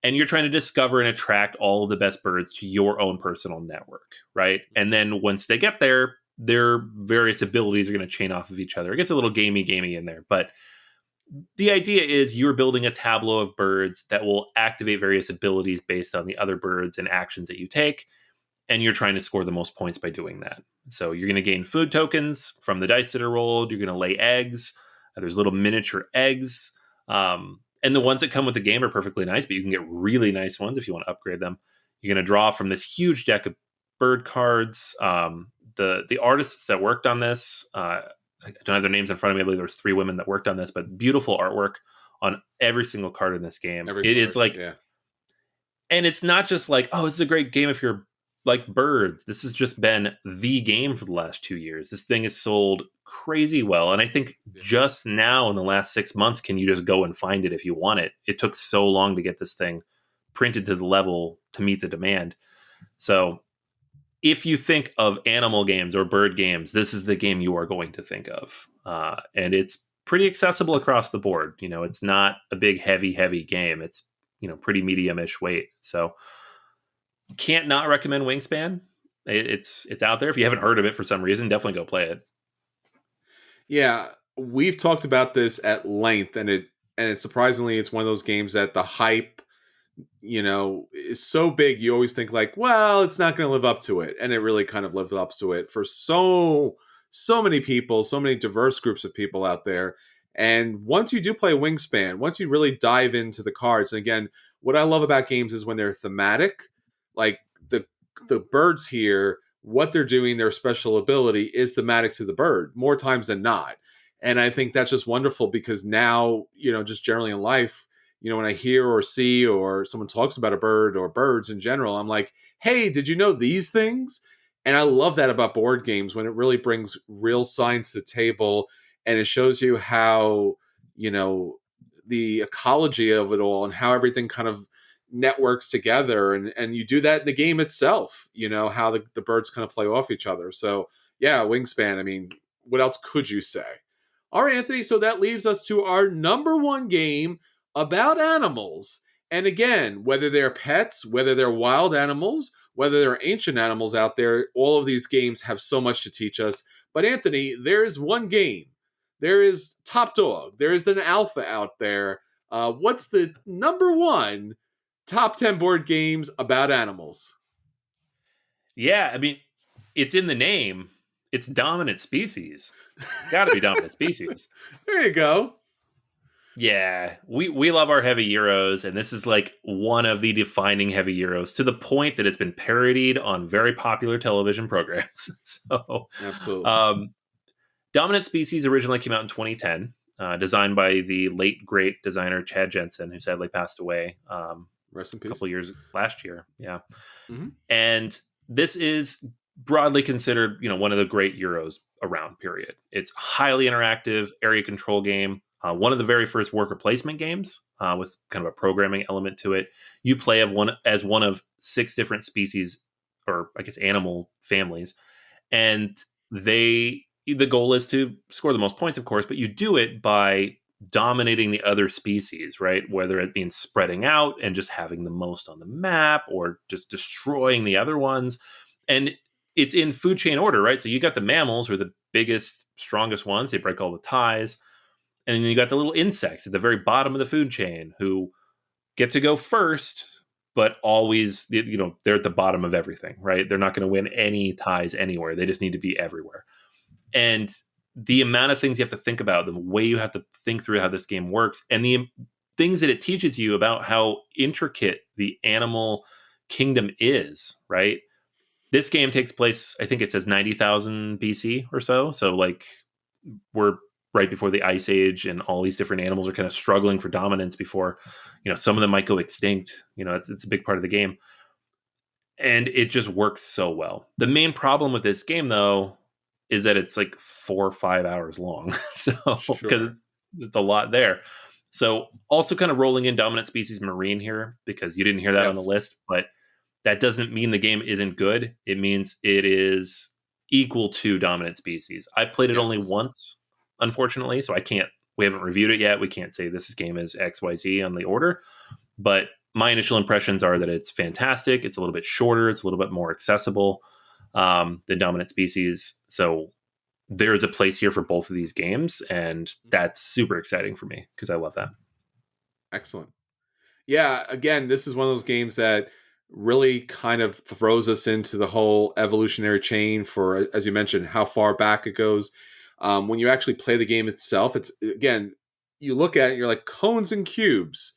S2: and you're trying to discover and attract all of the best birds to your own personal network, right? And then once they get there, their various abilities are going to chain off of each other. It gets a little gamey in there, but the idea is you're building a tableau of birds that will activate various abilities based on the other birds and actions that you take, and you're trying to score the most points by doing that. So you're going to gain food tokens from the dice that are rolled. You're going to lay eggs. There's little miniature eggs. And the ones that come with the game are perfectly nice, but you can get really nice ones if you want to upgrade them. You're going to draw from this huge deck of bird cards. The artists that worked on this, I don't have their names in front of me. I believe there was 3 women that worked on this, but beautiful artwork on every single card in this game. Is like, and it's not just like, oh, this is a great game if you're like birds, this has just been the game for the last 2 years. This thing is sold crazy well. And I think
S1: Yeah.
S2: just now in the last 6 months, can you just go and find it if you want it? It took so long to get this thing printed to the level to meet the demand. So if you think of animal games or bird games, this is the game you are going to think of. And it's pretty accessible across the board. It's not a big, heavy game. It's, pretty medium-ish weight. So can't not recommend Wingspan. It's out there. If you haven't heard of it for some reason, definitely go play it.
S1: Yeah, we've talked about this at length, and surprisingly, it's one of those games that the hype, is so big. You always think like, well, it's not going to live up to it, and it really kind of lived up to it for so many people, so many diverse groups of people out there. And once you do play Wingspan, once you really dive into the cards, and again, what I love about games is when they're thematic, like the the birds here, what they're doing, their special ability is thematic to the bird more times than not. And I think that's just wonderful because now, just generally in life, when I hear or see or someone talks about a bird or birds in general, I'm like, hey, did you know these things? And I love that about board games when it really brings real science to the table and it shows you how, you know, the ecology of it all and how everything kind of networks together. And you do that in the game itself, how the birds kind of play off each other. So, yeah, Wingspan, I mean, what else could you say? All right, Anthony. So that leaves us to our number one game about animals. And again, whether they're pets, whether they're wild animals, whether they're ancient animals out there, all of these games have so much to teach us. But Anthony, there is one game. There is Top Dog. There is an alpha out there. What's the number one top 10 board games about animals?
S2: Yeah, I mean, it's in the name. It's dominant species. It's got to be dominant species.
S1: There you go.
S2: Yeah, we love our heavy Euros, and this is like one of the defining heavy Euros to the point that it's been parodied on very popular television programs. So,
S1: Absolutely.
S2: um, Dominant Species originally came out in 2010, designed by the late great designer Chad Jensen, who sadly passed away
S1: Rest in
S2: a
S1: peace.
S2: couple years last year. Yeah,
S1: Mm-hmm.
S2: and this is broadly considered, one of the great Euros around. Period. It's highly interactive area control game. One of the very first worker placement games with kind of a programming element to it. You play as one of 6 different species, or I guess animal families, and the goal is to score the most points, of course, but you do it by dominating the other species, right? Whether it means spreading out and just having the most on the map or just destroying the other ones. And it's in food chain order, right? So you got the mammals, who are the biggest, strongest ones. They break all the ties. And then you got the little insects at the very bottom of the food chain who get to go first, but always, they're at the bottom of everything, right? They're not going to win any ties anywhere. They just need to be everywhere. And the amount of things you have to think about, the way you have to think through how this game works, and the things that it teaches you about how intricate the animal kingdom is, right? This game takes place, I think it says 90,000 BC or so. So, like, we're right before the Ice Age, and all these different animals are kind of struggling for dominance before, some of them might go extinct. It's a big part of the game. And it just works so well. The main problem with this game, though, is that it's like 4 or 5 hours long. So, because
S1: Sure.
S2: it's a lot there. So, also kind of rolling in dominant species marine here, because you didn't hear that on the
S1: Yes.
S2: list, but that doesn't mean the game isn't good. It means it is equal to dominant species. I've played it only
S1: Yes.
S2: once, unfortunately, so we haven't reviewed it yet. We can't say this game is XYZ on the order, but my initial impressions are that it's fantastic. It's a little bit shorter. It's a little bit more accessible than dominant species. So there's a place here for both of these games, and that's super exciting for me because I love that.
S1: Excellent. Yeah, again, this is one of those games that really kind of throws us into the whole evolutionary chain for, as you mentioned, how far back it goes. When you actually play the game itself, it's, again, you look at it, you're like, cones and cubes.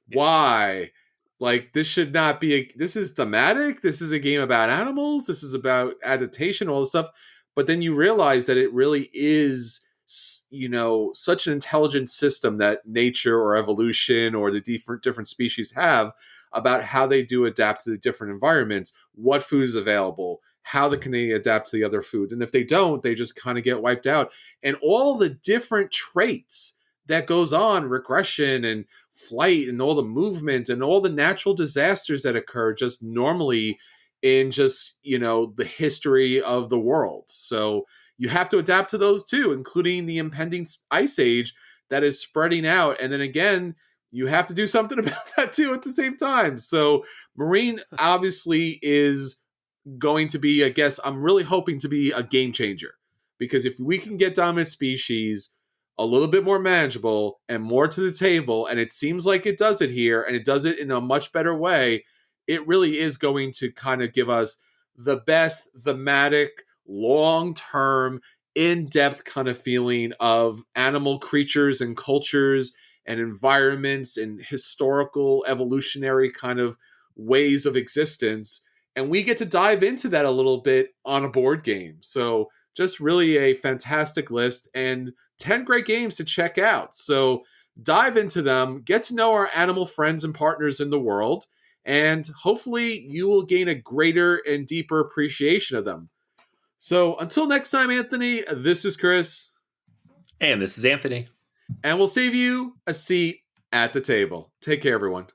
S2: Yeah.
S1: Why? Like, this should not be this is thematic. This is a game about animals. This is about adaptation, all this stuff. But then you realize that it really is, such an intelligent system that nature or evolution or the different species have. about how they do adapt to the different environments, what food is available, how can they adapt to the other foods. And if they don't, they just kind of get wiped out. And all the different traits that goes on, regression and flight and all the movement and all the natural disasters that occur just normally in just, the history of the world. So you have to adapt to those too, including the impending ice age that is spreading out. And then again, you have to do something about that too at the same time. So marine obviously is going to be, I guess, I'm really hoping to be a game changer, because if we can get dominant species a little bit more manageable and more to the table, and it seems like it does it here, and it does it in a much better way, it really is going to kind of give us the best thematic, long-term, in-depth kind of feeling of animal creatures and cultures and environments and historical evolutionary kind of ways of existence. And we get to dive into that a little bit on a board game. So just really a fantastic list and 10 great games to check out. So dive into them, get to know our animal friends and partners in the world, and hopefully you will gain a greater and deeper appreciation of them. So until next time, Anthony, this is Chris.
S2: And this is Anthony.
S1: And we'll save you a seat at the table. Take care, everyone.